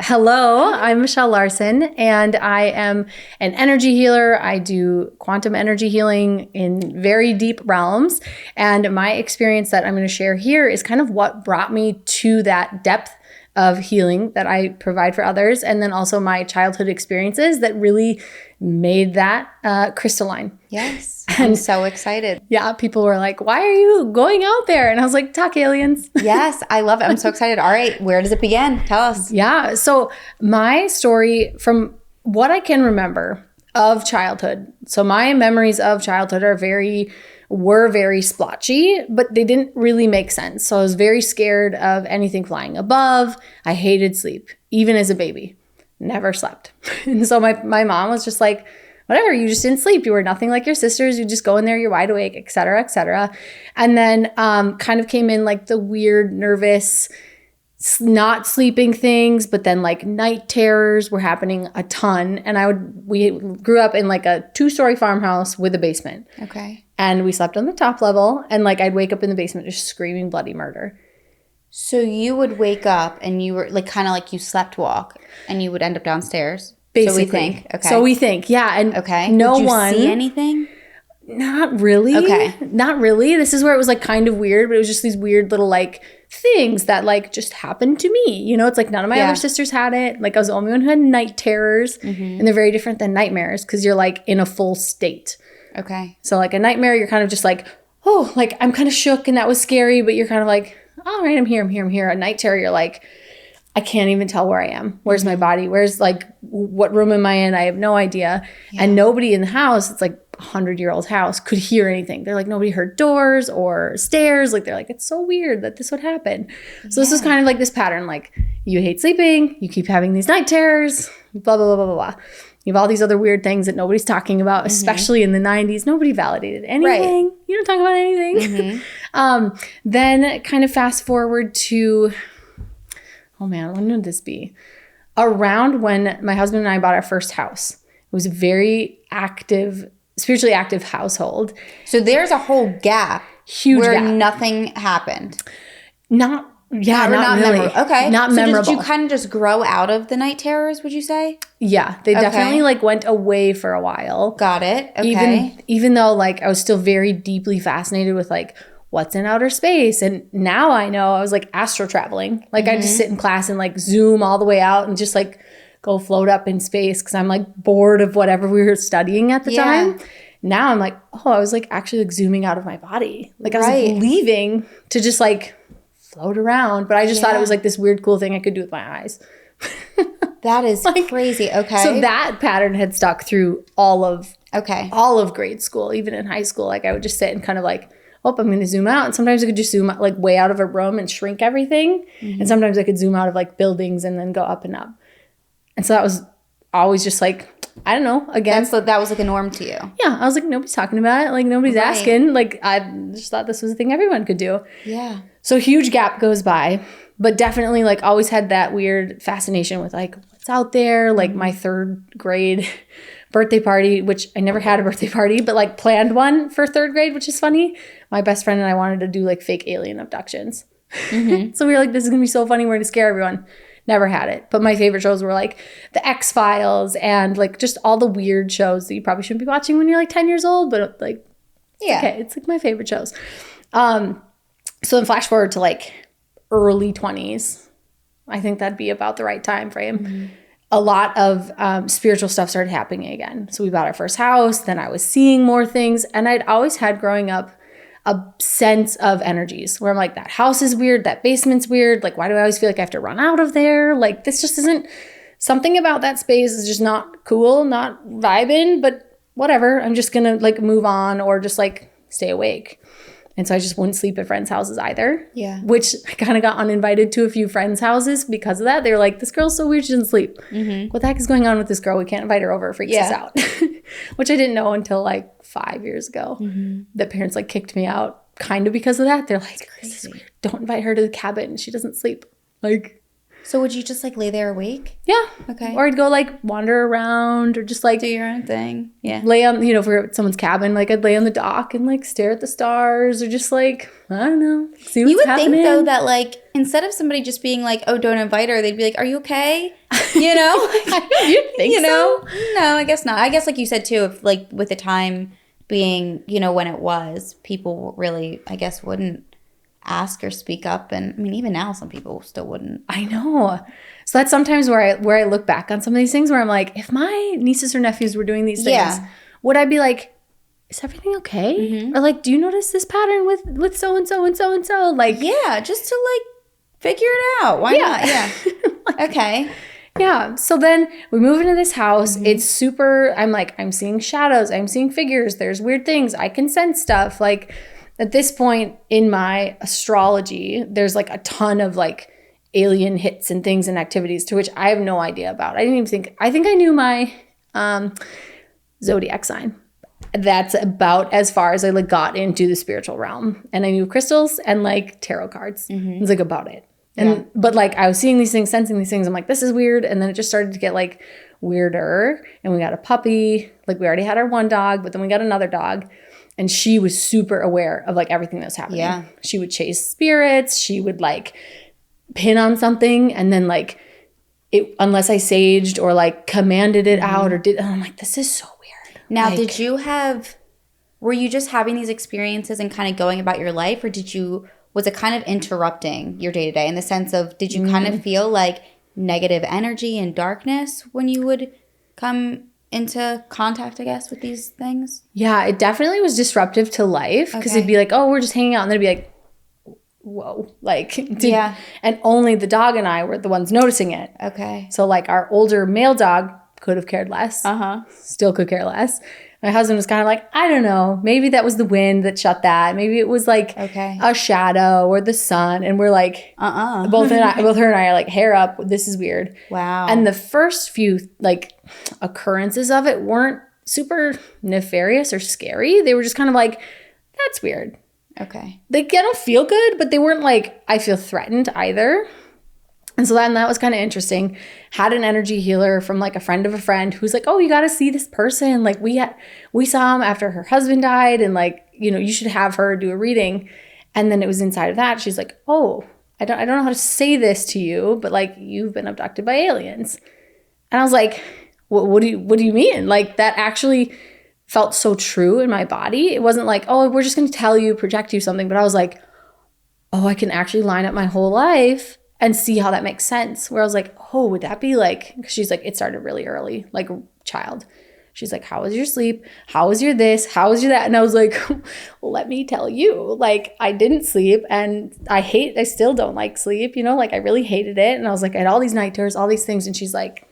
Hello, I'm Michelle Larson, and I am an energy healer. I do quantum energy healing in very deep realms. And my experience that I'm going to share here is kind of what brought me to that depth of healing that I provide for others. And then also my childhood experiences that really made that crystalline. Yes, I'm so excited. Yeah, people were like, why are you going out there? And I was like, talk aliens. Yes, I love it. I'm so excited. All right, where does it begin? Tell us. Yeah, so my story from what I can remember of childhood. So my memories of childhood were very splotchy, but they didn't really make sense. So I was very scared of anything flying above. I hated sleep, even as a baby. Never slept. And so my mom was just like, whatever, you just didn't sleep. You were nothing like your sisters. You just go in there, you're wide awake, et cetera, et cetera. And then kind of came in like the weird, nervous, not sleeping things, but then like night terrors were happening a ton. And we grew up in like a 2-story farmhouse with a basement. Okay. And we slept on the top level, and like I'd wake up in the basement just screaming bloody murder. So you would wake up and you were like kind of like you slept walk and you would end up downstairs. Basically. So we think. Okay. So we think, yeah. And okay. No Would you one see anything? Not really. Okay. Not really. This is where it was like kind of weird, but it was just these weird little like things that like just happened to me. You know, it's like none of my other sisters had it. Like I was the only one who had night terrors, and they're very different than nightmares because you're like in a full state. Okay. So like a nightmare, you're kind of just like, oh, like I'm kind of shook and that was scary, but you're kind of like, all right, I'm here. A night terror, you're like, I can't even tell where I am. Where's my body? Where's like, what room am I in? I have no idea. Yeah. And nobody in the house, it's like a 100-year-old house, could hear anything. They're like, nobody heard doors or stairs. Like, they're like, it's so weird that this would happen. So this is kind of like this pattern, like you hate sleeping, you keep having these night terrors, blah, blah, blah, blah, blah, blah. You have all these other weird things that nobody's talking about, especially in the 90s. Nobody validated anything. Right. You don't talk about anything. Then kind of fast forward to, oh man, when would this be? Around when my husband and I bought our first house. It was a very active, spiritually active household. So there's a whole gap. Huge where gap. Nothing happened. Not really. Okay. Not so memorable. Did you kind of just grow out of the night terrors, would you say? Yeah, they definitely like went away for a while. Got it. Okay. Even though like I was still very deeply fascinated with like what's in outer space. And now I know I was like astro traveling. Like I just sit in class and like zoom all the way out and just like go float up in space because I'm like bored of whatever we were studying at the time. Now I'm like, oh, I was like actually like zooming out of my body. Like I was like leaving to just like float around. But I just thought it was like this weird cool thing I could do with my eyes. That is like, crazy. Okay. So that pattern had stuck through all of grade school, even in high school. Like I would just sit and kind of like, oh, I'm going to zoom out. And sometimes I could just zoom out, like way out of a room and shrink everything. And sometimes I could zoom out of like buildings and then go up and up. And so that was always just like, I don't know, again. That was like a norm to you. Yeah. I was like, nobody's talking about it. Like nobody's asking. Like I just thought this was a thing everyone could do. Yeah. So huge gap goes by. But definitely like always had that weird fascination with like what's out there. Like my 3rd grade birthday party, which I never had a birthday party, but like planned one for 3rd grade, which is funny. My best friend and I wanted to do like fake alien abductions. So we were like, this is going to be so funny. We're going to scare everyone. Never had it. But my favorite shows were like the X-Files and like just all the weird shows that you probably shouldn't be watching when you're like 10 years old. But like, it's like my favorite shows. So then flash forward to like early 20s. I think that'd be about the right time frame. A lot of spiritual stuff started happening again. So we bought our first house. Then I was seeing more things. And I'd always had growing up a sense of energies where I'm like, that house is weird. That basement's weird. Like, why do I always feel like I have to run out of there? Like, this just isn't, something about that space is just not cool, not vibing, but whatever. I'm just going to like move on or just like stay awake. And so I just wouldn't sleep at friends' houses either. Yeah. Which I kind of got uninvited to a few friends' houses because of that. They were like, this girl's so weird, she doesn't sleep. What the heck is going on with this girl? We can't invite her over. It freaks us out. Which I didn't know until like 5 years ago. That parents like kicked me out kind of because of that. They're like, this is weird. Don't invite her to the cabin. She doesn't sleep. Like, so would you just like lay there awake? Yeah. Okay. Or I'd go like wander around or just like do your own thing. Yeah. Lay on, you know, for someone's cabin, like I'd lay on the dock and like stare at the stars or just like, I don't know, see what's happening. You would think though that like instead of somebody just being like, oh, don't invite her, they'd be like, are you okay? You know? You think so? No, I guess not. I guess like you said too, if like with the time being, when it was, people really, I guess, wouldn't ask or speak up. And I mean, even now, some people still wouldn't. I know. So that's sometimes where I look back on some of these things where I'm like, if my nieces or nephews were doing these things, would I be like, is everything okay? Mm-hmm. Or like, do you notice this pattern with so-and-so and so-and-so? Like, yeah, just to like figure it out. Why not? Yeah. Like, okay. Yeah. So then we move into this house. Mm-hmm. It's super, I'm seeing shadows. I'm seeing figures. There's weird things. I can sense stuff. Like at this point in my astrology, there's like a ton of like alien hits and things and activities to which I have no idea about. I think I knew my zodiac sign. That's about as far as I like got into the spiritual realm. And I knew crystals and like tarot cards. Mm-hmm. It was like about it. And but like I was seeing these things, sensing these things. I'm like, this is weird. And then it just started to get like weirder. And we got a puppy. Like we already had our one dog, but then we got another dog. And she was super aware of like everything that was happening. Yeah. She would chase spirits. She would like pin on something. And then like unless I saged or like commanded it out or did, and I'm like, this is so weird. Now, like, were you just having these experiences and kind of going about your life, or was it kind of interrupting your day-to-day in the sense of, did you kind of feel like negative energy and darkness when you would come into contact, I guess, with these things? Yeah, it definitely was disruptive to life because it'd be like, oh, we're just hanging out. And then it'd be like, whoa. Like, and only the dog and I were the ones noticing it. Okay. So like our older male dog could have cared less. Still could care less. My husband was kind of like, I don't know. Maybe that was the wind that shut that. Maybe it was like a shadow or the sun. And we're like, both her and I are like, hair up. This is weird. Wow. And the first few like occurrences of it weren't super nefarious or scary. They were just kind of like, that's weird. Okay. They don't feel good, but they weren't like, I feel threatened either. And so then that was kind of interesting. Had an energy healer from like a friend of a friend who's like, oh, you got to see this person. Like we saw him after her husband died and like, you should have her do a reading. And then it was inside of that. She's like, oh, I don't know how to say this to you, but like you've been abducted by aliens. And I was like, what do you mean? Like that actually felt so true in my body. It wasn't like, oh, we're just going to tell you, project you something. But I was like, oh, I can actually line up my whole life and see how that makes sense. Where I was like, oh, would that be like, because she's like, it started really early, like a child. She's like, how was your sleep? How was your this? How was your that? And I was like, let me tell you, like, I didn't sleep and I still don't like sleep, like I really hated it. And I was like, I had all these night terrors, all these things. And she's like,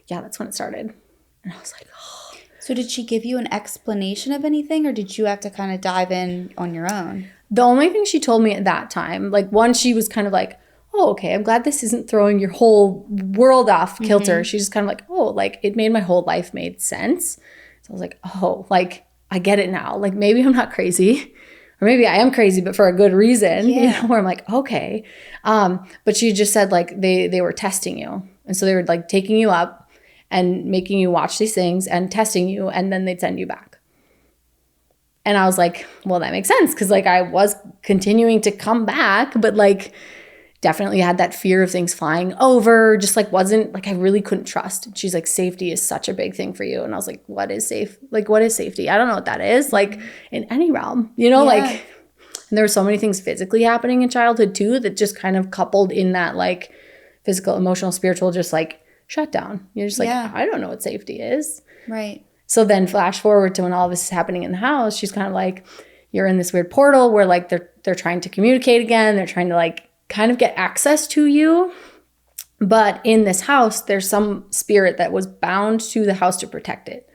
yeah, that's when it started. And I was like, oh. So did she give you an explanation of anything, or did you have to kind of dive in on your own? The only thing she told me at that time, like one, she was kind of like, oh, okay, I'm glad this isn't throwing your whole world off kilter. Mm-hmm. She's just kind of like, oh, like it made my whole life made sense. So I was like, oh, like I get it now. Like maybe I'm not crazy, or maybe I am crazy, but for a good reason, where I'm like, okay. But she just said like they were testing you. And so they were like taking you up and making you watch these things and testing you, and then they'd send you back. And I was like, well, that makes sense. Cause like I was continuing to come back, but like definitely had that fear of things flying over, just like wasn't like I really couldn't trust. And she's like, safety is such a big thing for you. And I was like, what is safe? Like, what is safety? I don't know what that is. Like in any realm, like, and there were so many things physically happening in childhood too, that just kind of coupled in that like physical, emotional, spiritual, just like shut down. You're just like, I don't know what safety is. Right. So then flash forward to when all this is happening in the house, she's kind of like, you're in this weird portal where like they're trying to communicate again. They're trying to like kind of get access to you. But in this house, there's some spirit that was bound to the house to protect it.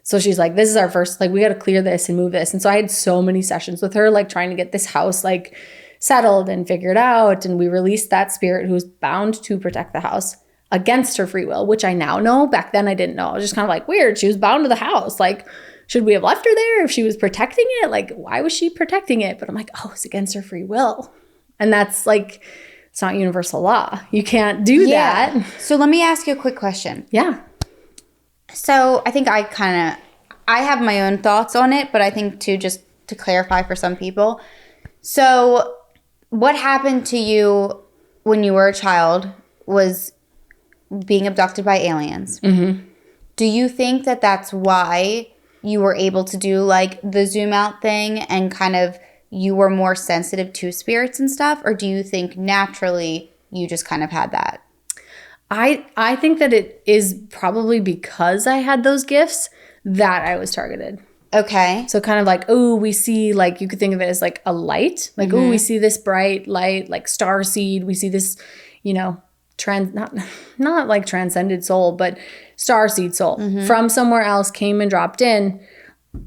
So she's like, this is our first, like, we got to clear this and move this. And so I had so many sessions with her, like trying to get this house like settled and figured out. And we released that spirit who was bound to protect the house against her free will, which I now know. Back then I didn't know. I was just kind of like, weird. She was bound to the house. Like, should we have left her there if she was protecting it? Like, why was she protecting it? But I'm like, oh, it's against her free will. And that's like, it's not universal law. You can't do that. So let me ask you a quick question. Yeah. So I think I have my own thoughts on it, but I think too, just to clarify for some people. So what happened to you when you were a child was being abducted by aliens. Mm-hmm. Do you think that that's why you were able to do like the zoom out thing and kind of you were more sensitive to spirits and stuff? Or do you think naturally you just kind of had that? I think that it is probably because I had those gifts that I was targeted. Okay. So kind of like, oh, we see, like, you could think of it as like a light. Like, oh, we see this bright light, like star seed. We see this, you know, not like transcended soul, but star seed soul from somewhere else came and dropped in.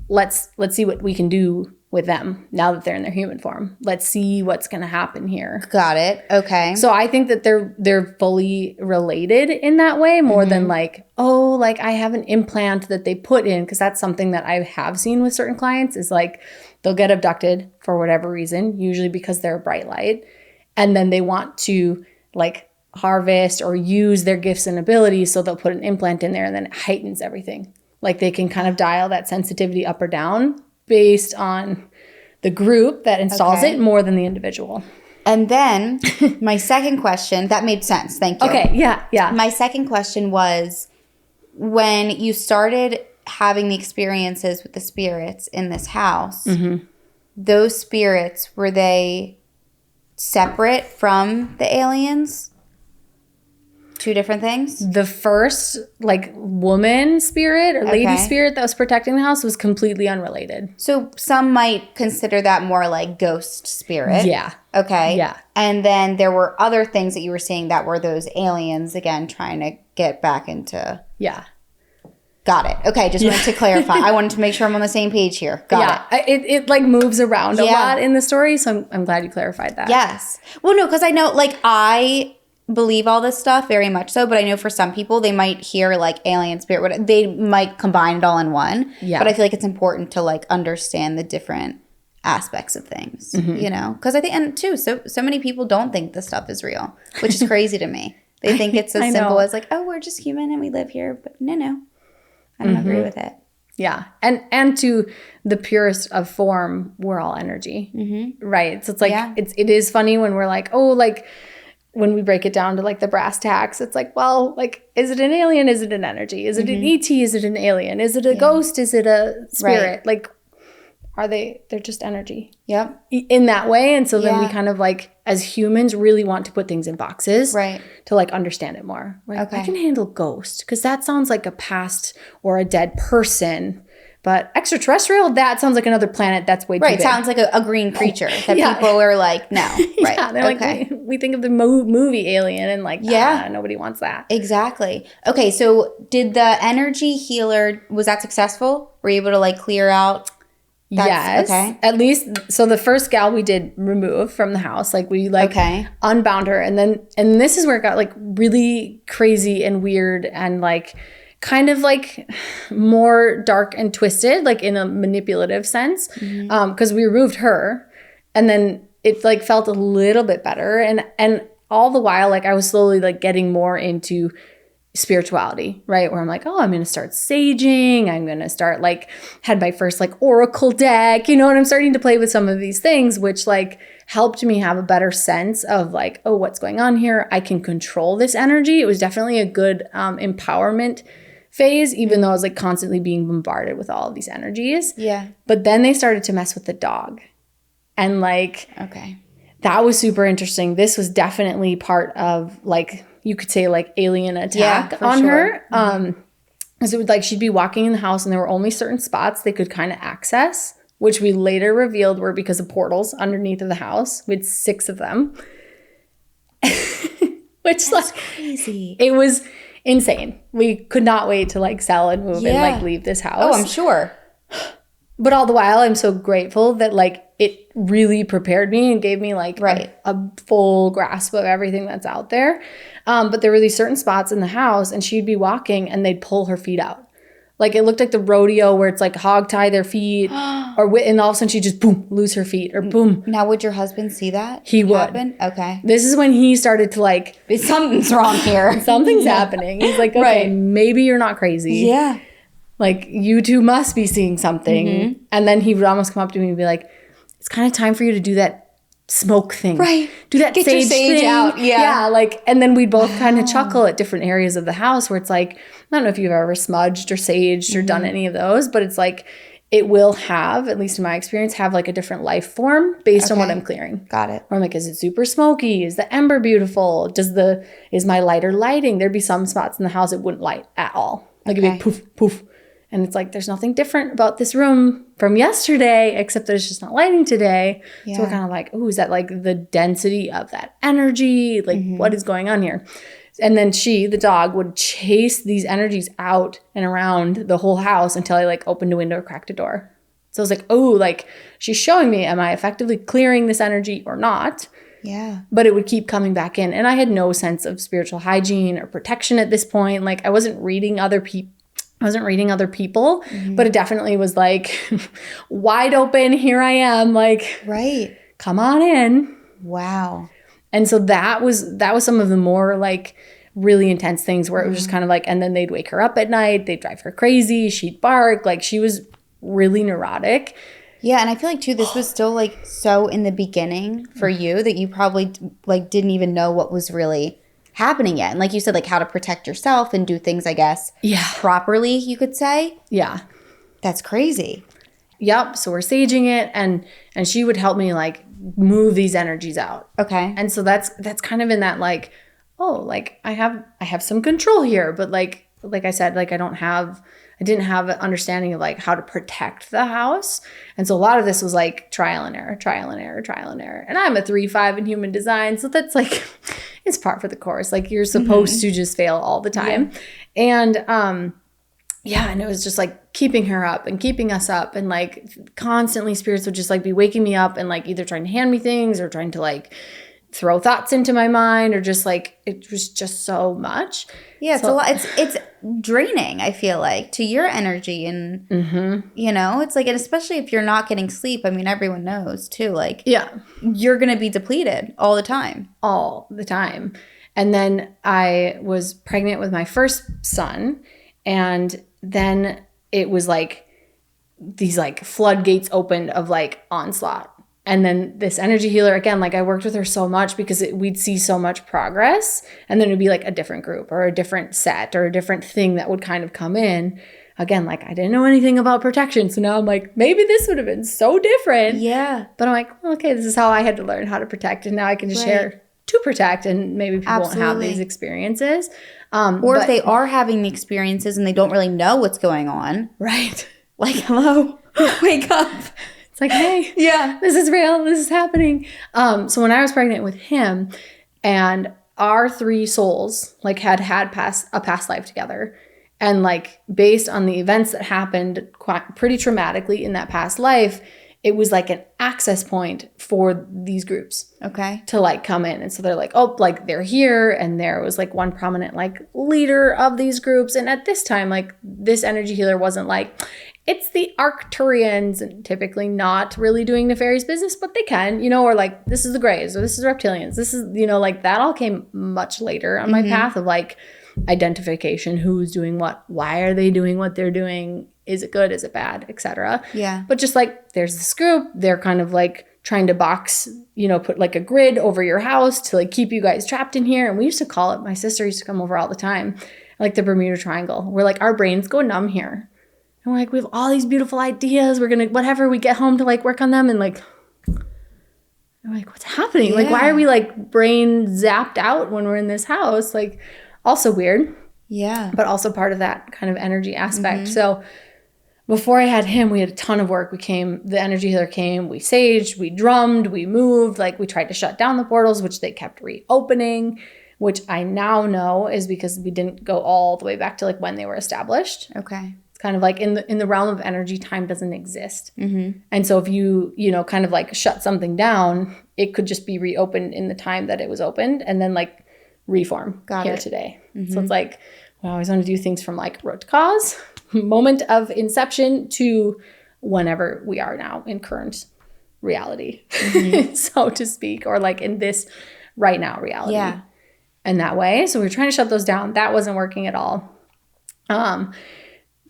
Let's see what we can do with them now that they're in their human form. Let's see what's going to happen here. Got it. Okay. So I think that they're fully related in that way more than like, oh, like I have an implant that they put in, because that's something that I have seen with certain clients is like they'll get abducted for whatever reason, usually because they're a bright light, and then they want to like harvest or use their gifts and abilities, so they'll put an implant in there and then it heightens everything. Like they can kind of dial that sensitivity up or down based on the group that installs it more than the individual. And then my second question, that made sense. Thank you. Okay, yeah. My second question was, when you started having the experiences with the spirits in this house, those spirits, were they separate from the aliens? Two different things? The first, like, woman spirit or lady spirit that was protecting the house was completely unrelated. So some might consider that more like ghost spirit. Yeah. Okay. Yeah. And then there were other things that you were seeing that were those aliens, again, trying to get back into... Yeah. Got it. Okay, just wanted to clarify. I wanted to make sure I'm on the same page here. Got it. It like moves around a lot in the story, so I'm glad you clarified that. Yes. Well, no, because I know, like, I believe all this stuff very much so, but I know for some people they might hear like alien spirit, they might combine it all in one. Yeah. But I feel like it's important to like understand the different aspects of things, you know? Because I think, and too, so many people don't think this stuff is real, which is crazy to me. They think it's as simple as like, oh, we're just human and we live here. But no. I don't agree with it. Yeah. And to the purest of form, we're all energy. Right. So it's like, it is funny when we're like, oh, like, when we break it down to like the brass tacks, it's like, well, like, is it an alien? Is it an energy? Is it an ET? Is it an alien? Is it a ghost? Is it a spirit? Right. Like, they're just energy. Yep. In that way. And so then we kind of like, as humans, really want to put things in boxes. Right. To like understand it more. Like, I can handle ghost because that sounds like a past or a dead person. But extraterrestrial, that sounds like another planet that's way too big. Right, sounds like a green creature that people are like, no. Right. Yeah, they're like, we think of the movie Alien and like, nobody wants that. Exactly. Okay, so did the energy healer, was that successful? Were you able to like clear out? Yes. Okay. At least, so the first gal we did remove from the house, like we like unbound her. And this is where it got like really crazy and weird and like, kind of like more dark and twisted, like in a manipulative sense, because we removed her and then it like felt a little bit better. And all the while, like I was slowly like getting more into spirituality, right? Where I'm like, oh, I'm going to start saging. I'm going to start like, had my first like oracle deck, you know, and I'm starting to play with some of these things, which like helped me have a better sense of like, oh, what's going on here? I can control this energy. It was definitely a good empowerment phase, even though I was like constantly being bombarded with all of these energies. Yeah. But then they started to mess with the dog. And like, that was super interesting. This was definitely part of like, you could say like alien attack on her. Because it would like, she'd be walking in the house and there were only certain spots they could kind of access, which we later revealed were because of portals underneath of the house. We had 6 of them. Which that's like crazy. It was insane. We could not wait to like sell and move and like leave this house. Oh, I'm sure. But all the while, I'm so grateful that like it really prepared me and gave me like a full grasp of everything that's out there. But there were these certain spots in the house and she'd be walking and they'd pull her feet out. Like it looked like the rodeo where it's like hog tie their feet and all of a sudden she'd just boom, lose her feet or boom. Now, would your husband see that? He would. Happen? Okay. This is when he started to like, something's wrong here. Something's happening. He's like, okay, maybe you're not crazy. Yeah. Like you two must be seeing something. And then he would almost come up to me and be like, it's kind of time for you to do that smoke thing. Right. Do that Get your sage sage thing. out. Yeah. Like, and then we'd both kind of chuckle at different areas of the house where it's like, I don't know if you've ever smudged or saged or done any of those, but it's like, it will have, at least in my experience, have like a different life form based on what I'm clearing. Got it. Or I'm like, is it super smoky? Is the ember beautiful? Is my lighter lighting? There'd be some spots in the house it wouldn't light at all. Like it'd be poof, poof. And it's like, there's nothing different about this room from yesterday, except that it's just not lighting today. Yeah. So we're kind of like, oh, is that like the density of that energy? Like what is going on here? And then the dog, would chase these energies out and around the whole house until I like opened a window or cracked a door. So I was like, oh, like she's showing me, am I effectively clearing this energy or not? Yeah. But it would keep coming back in. And I had no sense of spiritual hygiene or protection at this point. Like I wasn't reading other people. But it definitely was like wide open. Here I am. Like, right. Come on in. Wow. And so that was some of the more like really intense things where it was just kind of like, and then they'd wake her up at night. They'd drive her crazy. She'd bark. Like she was really neurotic. Yeah. And I feel like too, this was still like so in the beginning for you that you probably like didn't even know what was really happening yet. And like you said, like how to protect yourself and do things, I guess, properly, you could say. Yeah. That's crazy. Yep. So we're saging it and she would help me like move these energies out. Okay. And so that's kind of in that like, oh, like I have some control here, but like I said, like I didn't have an understanding of like how to protect the house. And so a lot of this was like trial and error. And I'm a 3-5 in human design. So that's like, it's par for the course. Like you're supposed to just fail all the time. Yeah. And, and it was just like keeping her up and keeping us up and like constantly spirits would just like be waking me up and like either trying to hand me things or trying to like throw thoughts into my mind or just like, it was just so much. Yeah, it's a lot. It's draining, I feel like, to your energy. And, you know, it's like, and especially if you're not getting sleep, I mean, everyone knows too, like, you're going to be depleted all the time. All the time. And then I was pregnant with my first son. And then it was like these like floodgates opened of like onslaught. And then this energy healer, again, like I worked with her so much because we'd see so much progress. And then it'd be like a different group or a different set or a different thing that would kind of come in. Again, like I didn't know anything about protection. So now I'm like, maybe this would have been so different. Yeah. But I'm like, well, okay, this is how I had to learn how to protect. And now I can just share to protect. And maybe people won't have these experiences. Or if they are having the experiences and they don't really know what's going on. Right. Like, hello, wake up. It's like, hey, this is real. This is happening. So when I was pregnant with him and our 3 souls like had a past life together and like based on the events that happened pretty traumatically in that past life, it was like an access point for these groups. Okay. To like come in. And so they're like, oh, like they're here. And there was like one prominent like leader of these groups. And at this time, like this energy healer wasn't like, it's the Arcturians, and typically not really doing nefarious business, but they can, you know, or like this is the Greys or this is reptilians. This is, you know, like that all came much later on my path of like identification, who's doing what, why are they doing what they're doing, is it good, is it bad, etc. Yeah. But just like there's this group, they're kind of like trying to box, you know, put like a grid over your house to like keep you guys trapped in here. And we used to call it, my sister used to come over all the time, like the Bermuda Triangle. We're like, our brains go numb here. And we're like, we have all these beautiful ideas. We're going to, whatever, we get home to like work on them. And like, I'm like, what's happening? Yeah. Like, why are we like brain zapped out when we're in this house? Like, also weird. Yeah. But also part of that kind of energy aspect. So before I had him, we had a ton of work. The energy healer came, we saged, we drummed, we moved, like we tried to shut down the portals, which they kept reopening, which I now know is because we didn't go all the way back to like when they were established. Okay. Kind of like in the realm of energy, time doesn't exist. And so if you know, kind of like shut something down, it could just be reopened in the time that it was opened and then like reform today. So it's like, we always want to do things from like root cause, moment of inception to whenever we are now in current reality, so to speak, or like in this right now reality. Yeah. And that way. So we were trying to shut those down. That wasn't working at all.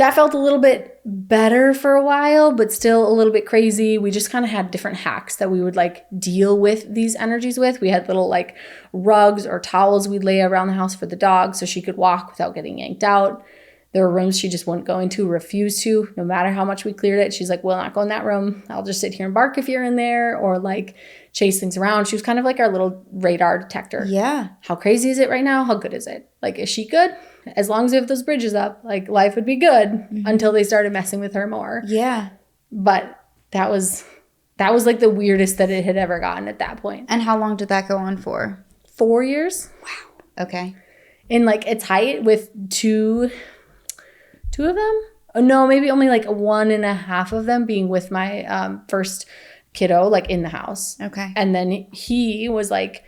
that felt a little bit better for a while, but still a little bit crazy. We just kind of had different hacks that we would like deal with these energies with. We had little like rugs or towels we'd lay around the house for the dog so she could walk without getting yanked out. There were rooms she just wouldn't go into, refused to, no matter how much we cleared it. She's like, we'll not go in that room. I'll just sit here and bark if you're in there, or like chase things around. She was kind of like our little radar detector. Yeah. How crazy is it right now? How good is it? Like, is she good? As long as we have those bridges up, like life would be good until they started messing with her more. Yeah. But that was like the weirdest that it had ever gotten at that point. And how long did that go on for? 4 years. Wow. Okay. In like its height with two of them? Oh, no, maybe only like 1.5 of them being with my first kiddo, like in the house. Okay. And then he was like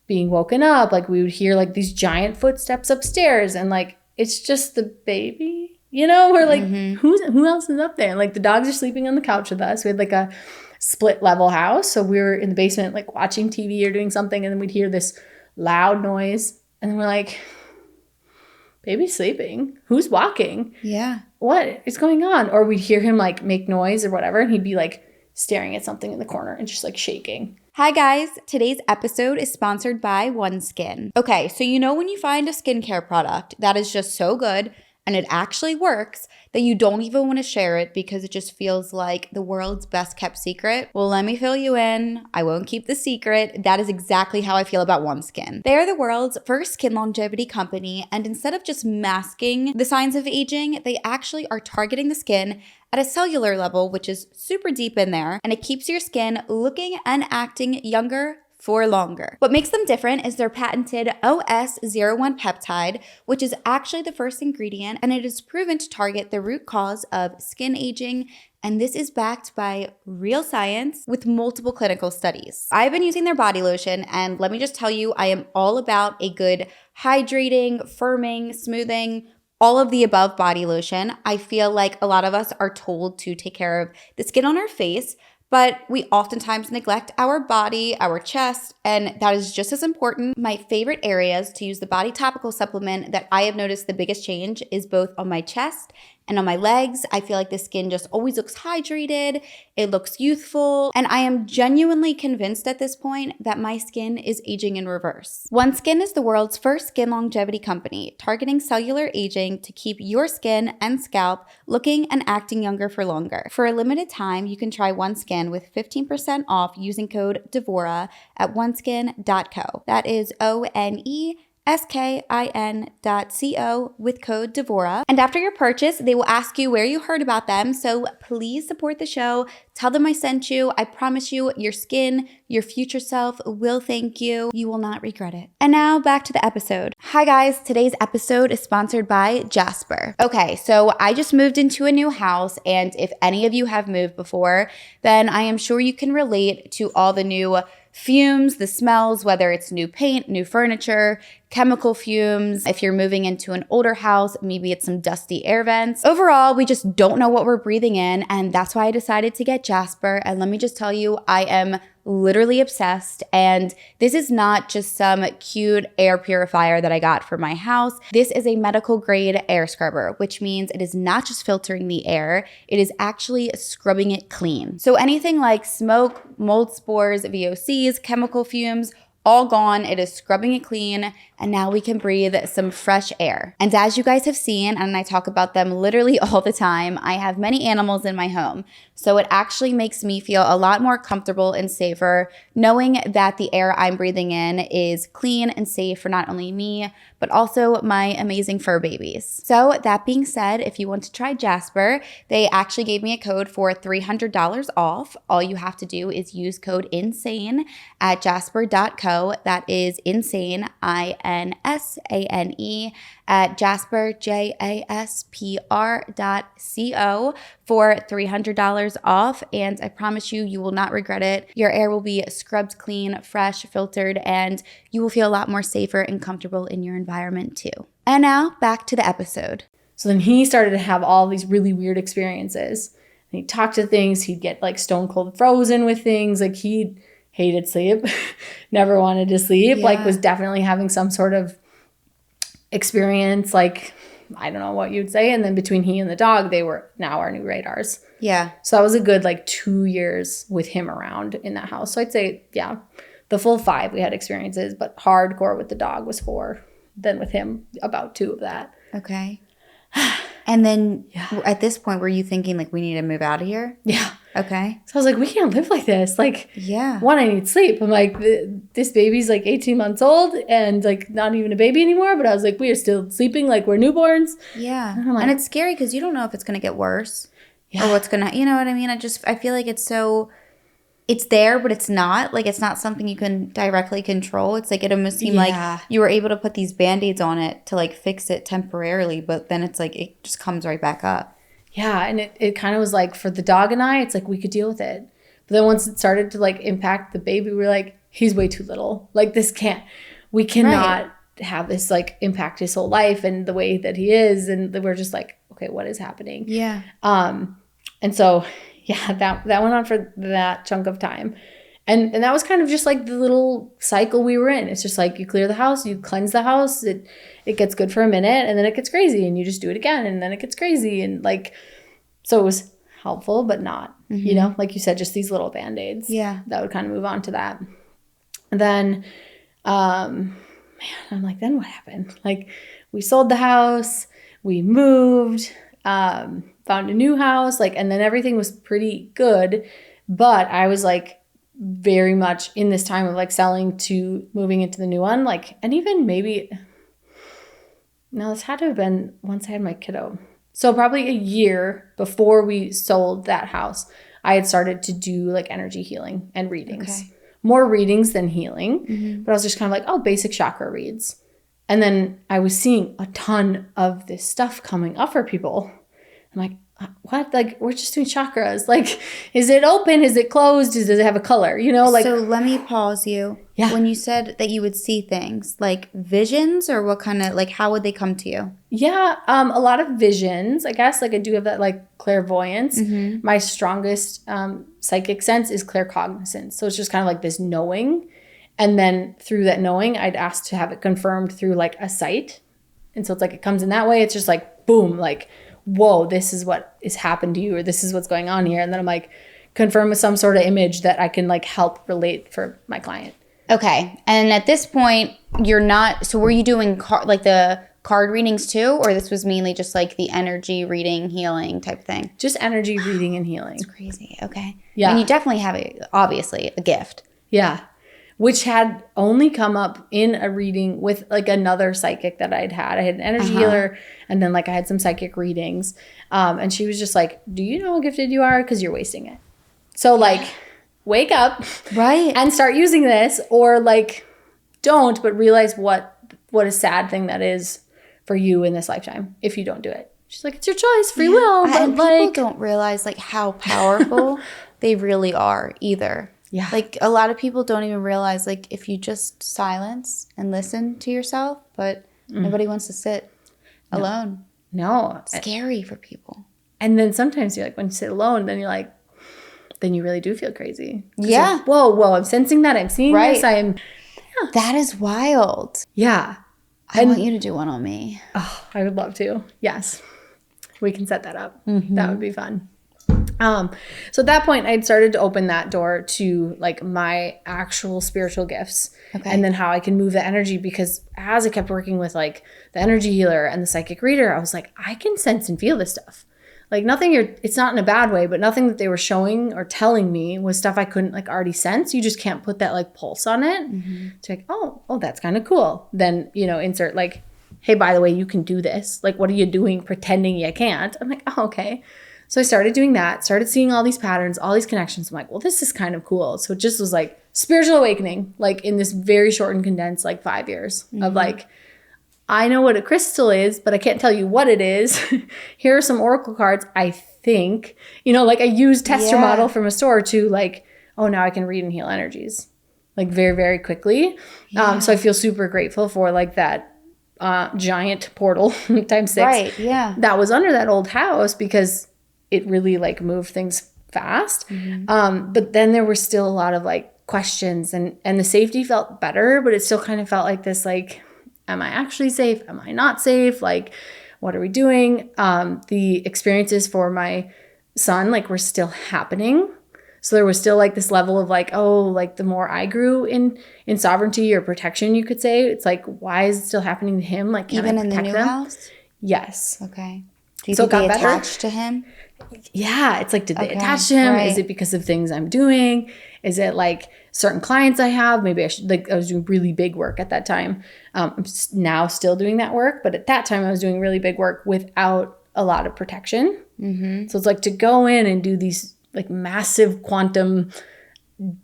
being woken up. Like we would hear like these giant footsteps upstairs, and like it's just the baby, you know? We're like, who else is up there? And like the dogs are sleeping on the couch with us. We had like a split level house, so we were in the basement like watching TV or doing something, and then we'd hear this loud noise, and then we're like, baby's sleeping. Who's walking? Yeah. What is going on? Or we'd hear him like make noise or whatever, and he'd be like staring at something in the corner and just like shaking. Hi guys, today's episode is sponsored by OneSkin. Okay, so you know when you find a skincare product that is just so good and it actually works that you don't even want to share it because it just feels like the world's best kept secret? Well, let me fill you in. I won't keep the secret. That is exactly how I feel about OneSkin. They are the world's first skin longevity company, and instead of just masking the signs of aging, they actually are targeting the skin at a cellular level, which is super deep in there, and it keeps your skin looking and acting younger for longer. What makes them different is their patented OS01 peptide, which is actually the first ingredient, and it is proven to target the root cause of skin aging, and this is backed by real science with multiple clinical studies. I've been using their body lotion, and let me just tell you, I am all about a good hydrating, firming, smoothing, all of the above body lotion. I feel like a lot of us are told to take care of the skin on our face, but we oftentimes neglect our body, our chest, and that is just as important. My favorite areas to use the body topical supplement that I have noticed the biggest change is both on my chest and on my legs. I feel like the skin just always looks hydrated, it looks youthful, and I am genuinely convinced at this point that my skin is aging in reverse. OneSkin is the world's first skin longevity company, targeting cellular aging to keep your skin and scalp looking and acting younger for longer. For a limited time, you can try OneSkin with 15% off using code DEVORA at oneskin.co. That is ONESKIN.co with code DEVORA. And after your purchase, they will ask you where you heard about them. So please support the show. Tell them I sent you. I promise you, your skin, your future self will thank you. You will not regret it. And now back to the episode. Hi guys, today's episode is sponsored by Jasper. Okay, so I just moved into a new house, and if any of you have moved before, then I am sure you can relate to all the new fumes, the smells, whether it's new paint, new furniture, chemical fumes. If you're moving into an older house, maybe it's some dusty air vents. Overall, we just don't know what we're breathing in, and that's why I decided to get Jasper. And let me just tell you, I am literally obsessed, and this is not just some cute air purifier that I got for my house. This is a medical grade air scrubber, which means it is not just filtering the air, it is actually scrubbing it clean. So anything like smoke, mold spores, VOCs, chemical fumes, all gone. It is scrubbing it clean, and now we can breathe some fresh air. And as you guys have seen, and I talk about them literally all the time, I have many animals in my home. So it actually makes me feel a lot more comfortable and safer knowing that the air I'm breathing in is clean and safe for not only me, but also my amazing fur babies. So that being said, if you want to try Jasper, they actually gave me a code for $300 off. All you have to do is use code INSANE at jasper.co. That is insane, INSANE, at jasper, JASPR.co for $300 off. And I promise you, you will not regret it. Your air will be scrubbed clean, fresh, filtered, and you will feel a lot more safer and comfortable in your environment too. And now back to the episode. So then he started to have all these really weird experiences. And he'd talk to things. He'd get like stone cold frozen with things. Like he hated sleep, never wanted to sleep, like was definitely having some sort of experience, like I don't know what you'd say. And then between he and the dog, they were now our new radars. Yeah. So that was a good like 2 years with him around in that house. So I'd say, yeah, the full 5 we had experiences, but hardcore with the dog was 4. Then with him, about 2 of that. Okay. And then at this point, were you thinking like, we need to move out of here? Yeah. Okay. So I was like, we can't live like this. Like, yeah. One, I need sleep. I'm like, this baby's like 18 months old and like not even a baby anymore. But I was like, we are still sleeping like we're newborns. Yeah. And, like, and it's scary because you don't know if it's going to get worse or what's going to, you know what I mean? I feel like it's there, but it's not. Like, it's not something you can directly control. It's like, it almost seemed like you were able to put these Band-Aids on it to like fix it temporarily, but then it's like, it just comes right back up. Yeah, and it kind of was like, for the dog and I, it's like, we could deal with it. But then once it started to like impact the baby, we were like, he's way too little. Like, we cannot have this like impact his whole life and the way that he is. And we're just like, okay, what is happening? Yeah. And so, yeah, that went on for that chunk of time. And that was kind of just like the little cycle we were in. It's just like, you clear the house, you cleanse the house, it gets good for a minute, and then it gets crazy, and you just do it again, and then it gets crazy. And like, so it was helpful, but not, you know, like you said, just these little Band-Aids. Yeah. That would kind of move on to that. And then, man, I'm like, then what happened? Like, we sold the house, we moved, found a new house, like, and then everything was pretty good. But I was like, very much in this time of like selling to moving into the new one, like, and even maybe, no, this had to have been once I had my kiddo. So probably a year before we sold that house, I had started to do like energy healing and readings. Okay. More readings than healing, but I was just kind of like, oh, basic chakra reads. And then I was seeing a ton of this stuff coming up for people. I'm like, what? Like, we're just doing chakras. Like, is it open? Is it closed? Does it have a color? You know, like. So let me pause you. Yeah. When you said that you would see things, like visions, or what kind of, like, how would they come to you? Yeah, a lot of visions, I guess. Like, I do have that, like, clairvoyance. My strongest psychic sense is claircognizance. So it's just kind of like this knowing. And then through that knowing, I'd ask to have it confirmed through, like, a sight. And so it's like, it comes in that way. It's just like, boom, like, whoa, this is what has happened to you, or this is what's going on here. And then I'm like, confirm with some sort of image that I can like help relate for my client. Okay. And at this point, you're not, so were you doing like the card readings too? Or this was mainly just like the energy reading, healing type thing? Just energy reading and healing. That's crazy. Okay. Yeah. And you definitely have, obviously, a gift. Yeah. Which had only come up in a reading with like another psychic that I'd had. I had an energy healer, and then like I had some psychic readings. And she was just like, do you know how gifted you are? Because you're wasting it. So like, wake up. Right. And start using this, or like don't, but realize what a sad thing that is for you in this lifetime if you don't do it. She's like, it's your choice, free will. But and like, people don't realize like how powerful they really are either. Yeah. Like, a lot of people don't even realize, like, if you just silence and listen to yourself, but nobody wants to sit alone. No. It's scary for people. And then sometimes you're like, when you sit alone, then you're like, then you really do feel crazy. Yeah. Like, whoa, I'm sensing that. I'm seeing this. That is wild. Yeah. I want you to do one on me. Oh, I would love to. Yes. We can set that up. That would be fun. So at that point, I'd started to open that door to like my actual spiritual gifts, and then how I can move the energy, because as I kept working with like the energy healer and the psychic reader, I was like, I can sense and feel this stuff. Like nothing, it's not in a bad way, but nothing that they were showing or telling me was stuff I couldn't like already sense. You just can't put that like pulse on it. It's like, oh, that's kind of cool. Then, you know, insert like, hey, by the way, you can do this. Like, what are you doing pretending you can't? I'm like, oh, okay. So I started doing that, started seeing all these patterns, all these connections. I'm like, well, this is kind of cool. So it just was like spiritual awakening, like in this very short and condensed, like 5 years of like, I know what a crystal is, but I can't tell you what it is. Here are some oracle cards, I think. You know, like I used tester model from a store to like, oh, now I can read and heal energies. Like very, very quickly. So I feel super grateful for like that giant portal times 6. Right, yeah. That was under that old house, because it really like moved things fast. But then there were still a lot of like questions, and the safety felt better, but it still kind of felt like this, like, am I actually safe? Am I not safe? Like, what are we doing? The experiences for my son, like, were still happening. So there was still like this level of like, oh, like the more I grew in sovereignty or protection, you could say, it's like, why is it still happening to him? Like, can even I in the protect new them? house? Yes. Okay. Do you So think it they got better? attached to him? Yeah. It's like, did they attach to him? Right. Is it because of things I'm doing? Is it like certain clients I have? Maybe I was doing really big work at that time. I'm now still doing that work, but at that time I was doing really big work without a lot of protection. Mm-hmm. So it's like to go in and do these like massive quantum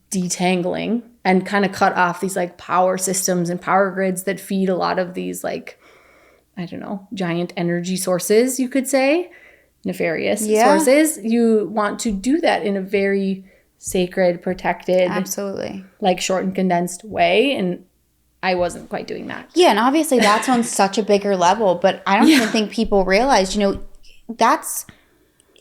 detangling and kind of cut off these like power systems and power grids that feed a lot of these like, I don't know, giant energy sources, you could say, nefarious sources. You want to do that in a very sacred, protected, absolutely, like short and condensed way. And I wasn't quite doing that. Yeah, and obviously that's on such a bigger level, but I don't even think people realize, that's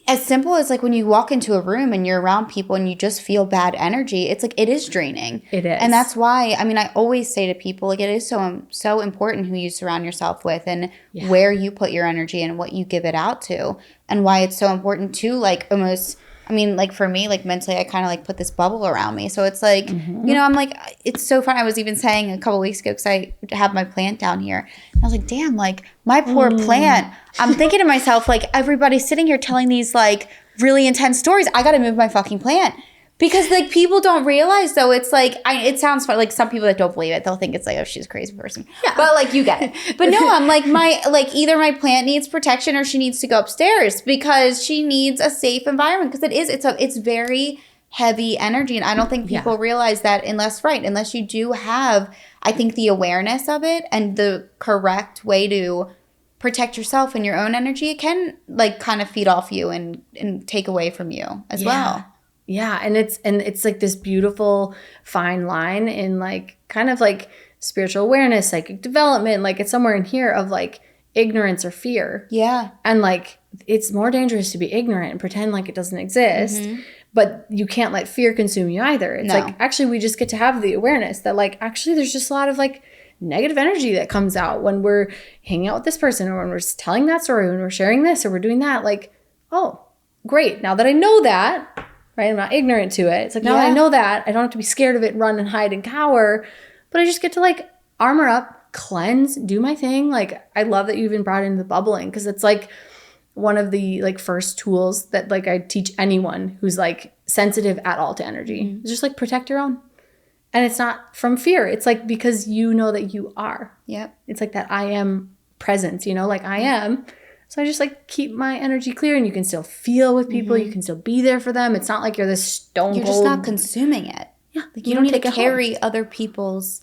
as simple as like when you walk into a room and you're around people and you just feel bad energy, it's like it is draining. It is. And that's why, I mean, I always say to people, like, it is so important who you surround yourself with and where you put your energy and what you give it out to, and why it's so important to like almost, I mean, like for me, like mentally, I kind of like put this bubble around me. So it's like, I'm like, it's so fun. I was even saying a couple weeks ago, because I have my plant down here. And I was like, damn, like my poor plant. I'm thinking to myself, like, everybody's sitting here telling these like really intense stories. I got to move my fucking plant. Because like people don't realize though, it's like it sounds fun. Like some people that don't believe it, they'll think it's like, oh, she's a crazy person. Yeah. But like you get it. But no, I'm like either my plant needs protection or she needs to go upstairs because she needs a safe environment, because it's very heavy energy, and I don't think people realize that unless you do have, I think, the awareness of it and the correct way to protect yourself and your own energy. It can like kind of feed off you and take away from you as well. Yeah, and it's like this beautiful fine line in like kind of like spiritual awareness, psychic development, like it's somewhere in here of like ignorance or fear. Yeah. And like it's more dangerous to be ignorant and pretend like it doesn't exist, but you can't let fear consume you either. It's like actually we just get to have the awareness that like actually there's just a lot of like negative energy that comes out when we're hanging out with this person or when we're telling that story, when we're sharing this or we're doing that. Like, oh, great. Now that I know that, right? I'm not ignorant to it. It's like, now that I know that, I don't have to be scared of it, run and hide and cower, but I just get to like armor up, cleanse, do my thing. Like, I love that you even brought in the bubbling, because it's like one of the like first tools that like I teach anyone who's like sensitive at all to energy. It's just like protect your own. And it's not from fear. It's like because you know that you are. Yep. It's like that I am presence, like I am. So I just like keep my energy clear, and you can still feel with people. You can still be there for them. It's not like you're this stone cold. You're just not consuming it. Yeah. Like you don't need to carry other people's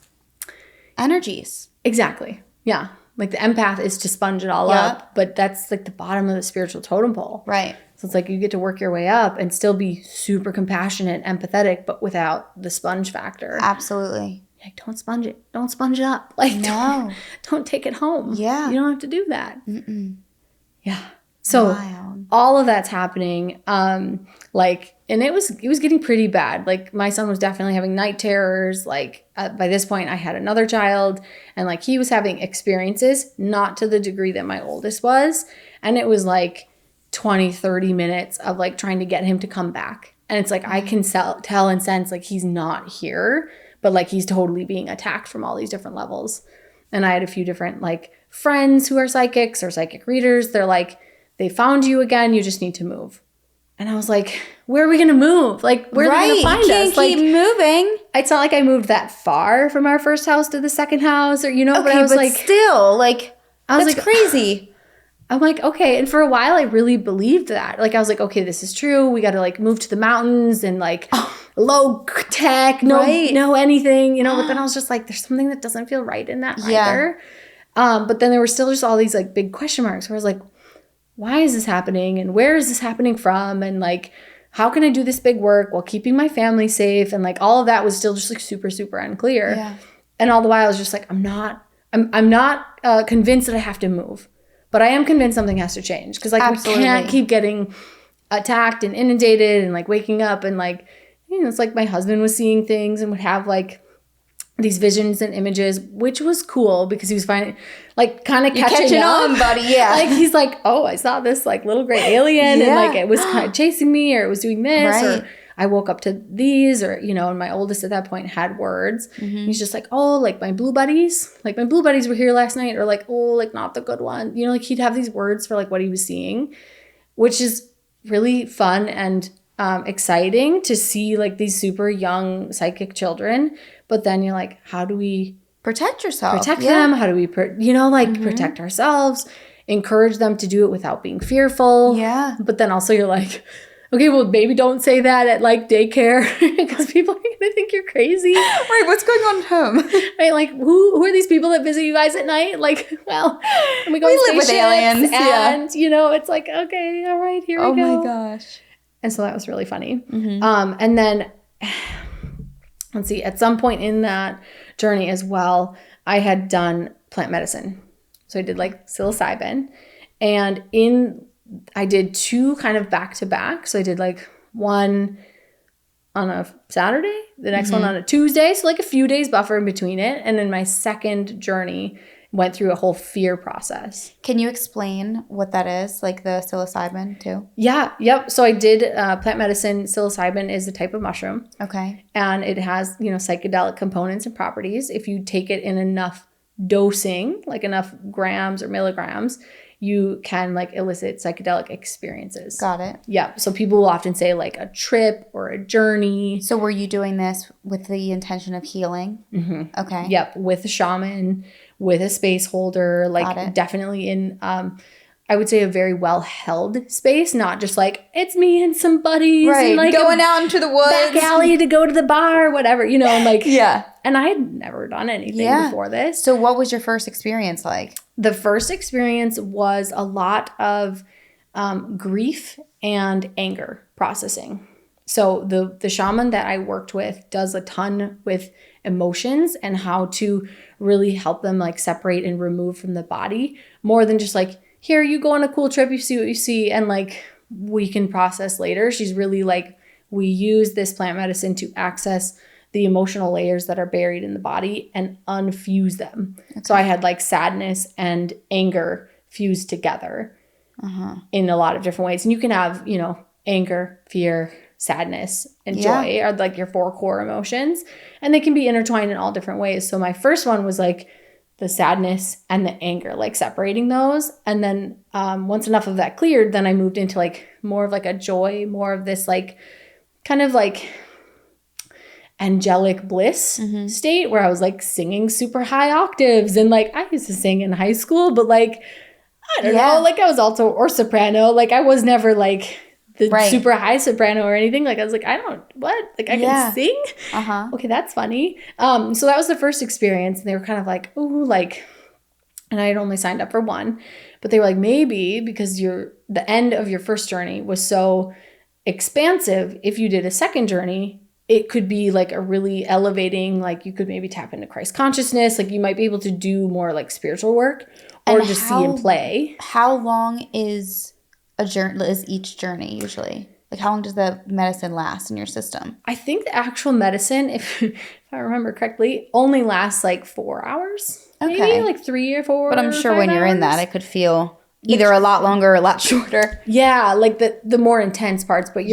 energies. Exactly. Yeah. Like the empath is to sponge it all up, but that's like the bottom of the spiritual totem pole. Right. So it's like you get to work your way up and still be super compassionate, empathetic, but without the sponge factor. Absolutely. Like, don't sponge it. Don't sponge it up. Like, don't take it home. Yeah. You don't have to do that. Yeah. So all of that's happening. And it was getting pretty bad. Like my son was definitely having night terrors. Like by this point I had another child, and like he was having experiences, not to the degree that my oldest was. And it was like 20, 30 minutes of like trying to get him to come back. And it's like, I can tell and sense like he's not here, but like he's totally being attacked from all these different levels. And I had a few different like friends who are psychics or psychic readers. They're like, they found you again. You just need to move. And I was like, where are we going to move? Like, where are they going to find us? You can't keep moving. It's not like I moved that far from our first house to the second house, or, okay, but I was like, still, like, that's crazy. I'm like, okay. And for a while, I really believed that. Like, I was like, okay, this is true. We got to like move to the mountains and like low tech, no anything, But then I was just like, there's something that doesn't feel right in that either. But then there were still just all these like big question marks where I was like, why is this happening? And where is this happening from? And like, how can I do this big work while keeping my family safe? And like, all of that was still just like super, super unclear. Yeah. And all the while I was just like, I'm not convinced that I have to move. But I am convinced something has to change, because like we can't keep getting attacked and inundated and like waking up and like, it's like my husband was seeing things and would have like these visions and images, which was cool because he was finding, like, kind of catching up. On, buddy. Yeah. Like, he's like, oh, I saw this, like, little gray alien and, like, it was kind of chasing me, or it was doing this, or I woke up to these, or, you know, and my oldest at that point had words. He's just like, oh, like, my blue buddies were here last night, or, like, oh, like, not the good one. You know, like, he'd have these words for, like, what he was seeing, which is really fun and exciting to see, like, these super young psychic children. But then you're like, how do we protect yourself? Protect them? How do we, protect ourselves? Encourage them to do it without being fearful. Yeah. But then also you're like, okay, well, maybe don't say that at, like, daycare because people are going to think you're crazy. Right, what's going on at home? Right, like, who are these people that visit you guys at night? Like, well, we live with aliens. And, you know, it's like, okay, all right, here we go. Oh, my gosh. And so that was really funny. And then... let's see, at some point in that journey as well, I had done plant medicine. So I did, like, psilocybin. And I did 2 kind of back to back. So I did, like, one on a Saturday, the next one on a Tuesday. So, like, a few days buffer in between it. And then my second journey went through a whole fear process. Can you explain what that is, like the psilocybin too? Yeah, yep. So I did plant medicine. Psilocybin is a type of mushroom. Okay. And it has, you know, psychedelic components and properties. If you take it in enough dosing, like enough grams or milligrams, you can, like, elicit psychedelic experiences. Got it. Yeah. So people will often say, like, a trip or a journey. So were you doing this with the intention of healing? Okay. Yep. With a shaman, with a space holder, like, definitely in, I would say, a very well-held space, not just like, it's me and some buddies. Right, and, like, going out into the woods. Back alley to go to the bar, whatever, you know, and, like. Yeah. And I had never done anything before this. So what was your first experience like? The first experience was a lot of grief and anger processing. So the shaman that I worked with does a ton with emotions and how to really help them, like, separate and remove from the body, more than just like, here, you go on a cool trip, you see what you see, and, like, we can process later. She's really like, we use this plant medicine to access the emotional layers that are buried in the body and unfuse them. Okay. So I had, like, sadness and anger fused together in a lot of different ways. And you can have, you know, anger, fear, sadness, and joy are, like, your 4 core emotions. And they can be intertwined in all different ways. So my first one was, like, the sadness and the anger, like, separating those. And then once enough of that cleared, then I moved into, like, more of, like, a joy, more of this, like, kind of, like, angelic bliss state where I was, like, singing super high octaves. And, like, I used to sing in high school, but, like, I don't know, like, I was alto or soprano. Like, I was never, like, the super high soprano or anything. Like, I was like, I can sing? Okay, that's funny. So that was the first experience. And they were kind of like, ooh, like, and I had only signed up for 1. But they were like, maybe because the end of your first journey was so expansive, if you did a second journey, it could be, like, a really elevating, like, you could maybe tap into Christ consciousness. Like, you might be able to do more, like, spiritual work or just see and play. How long is each journey usually? Like, how long does the medicine last in your system? I think the actual medicine, if I remember correctly, only lasts, like, 4 hours. Okay. Maybe, like, 3 or 4. But I'm sure when you're in that, it could feel either a lot longer or a lot shorter. Yeah, like the more intense parts. But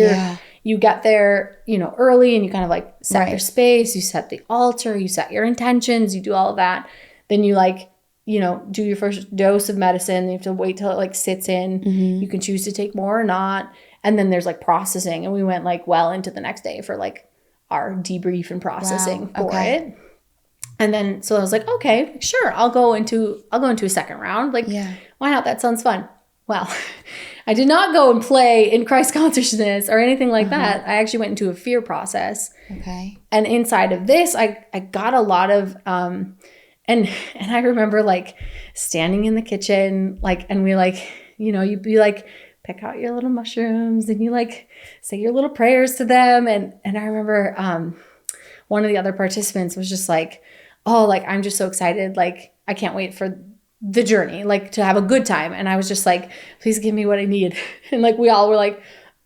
you get there, you know, early, and you kind of, like, set your space. You set the altar. You set your intentions. You do all of that. Then you, like, you know, do your first dose of medicine. You have to wait till it, like, sits in. You can choose to take more or not. And then there's, like, processing. And we went, like, well into the next day for, like, our debrief and processing for it. And then, so I was like, okay, sure. I'll go into a second round. Like, why not? That sounds fun. Well, I did not go and play in Christ consciousness or anything like that. I actually went into a fear process. Okay. And inside of this, I got a lot of, and I remember, like, standing in the kitchen, like, and we, like, you know, you'd be like, pick out your little mushrooms and you, like, say your little prayers to them. And I remember one of the other participants was just like, oh, like, I'm just so excited. Like, I can't wait for the journey, like, to have a good time. And I was just like, please give me what I need. And, like, we all were like,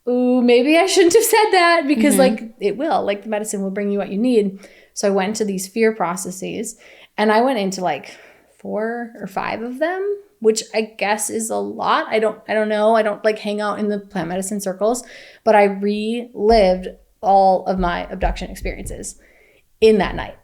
ooh, maybe I shouldn't have said that because like, it will, like, the medicine will bring you what you need. So I went to these fear processes, and I went into like 4 or 5 of them, which I guess is a lot. I don't know. I don't like hang out in the plant medicine circles, but I relived all of my abduction experiences in that night.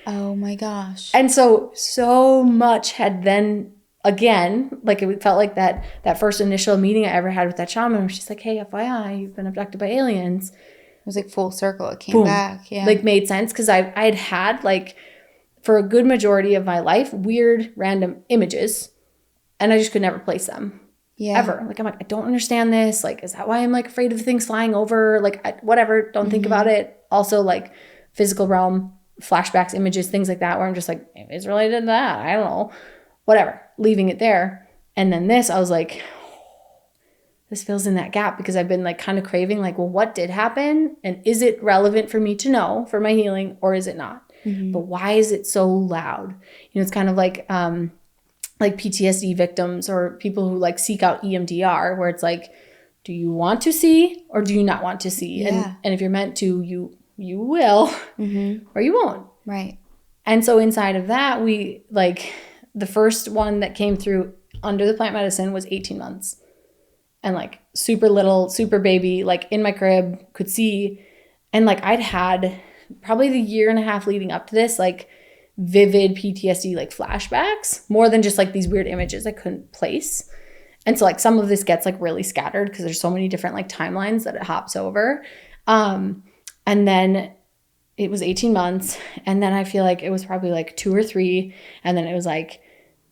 Oh my gosh. And so much had then, again, like it felt like that first initial meeting I ever had with that shaman where she's like, hey, FYI, you've been abducted by aliens. It was like full circle. It came Boom. back. Yeah. Like made sense because I'd had like for a good majority of my life, weird random images, and I just could never place them. Yeah. Ever. Like, I'm like, I don't understand this. Like, is that why I'm like afraid of things flying over? Like, whatever. Don't think about it. Also, like physical realm, flashbacks, images, things like that, where I'm just like, maybe it's related to that. I don't know. Whatever. Leaving it there. And then this, I was like, this fills in that gap because I've been like kind of craving like, well, what did happen? And is it relevant for me to know for my healing or is it not? But why is it so loud? You know, it's kind of like PTSD victims or people who like seek out EMDR where it's like, do you want to see or do you not want to see? Yeah. And if you're meant to, you will or you won't. Right. And so inside of that, we like the first one that came through under the plant medicine was 18 months. And like super little, super baby, like in my crib, could see. And like I'd had probably the year and a half leading up to this, like vivid PTSD, like flashbacks, more than just like these weird images I couldn't place. And so like some of this gets like really scattered because there's so many different like timelines that it hops over. And then it was 18 months. And then I feel like it was probably like 2 or 3. And then it was like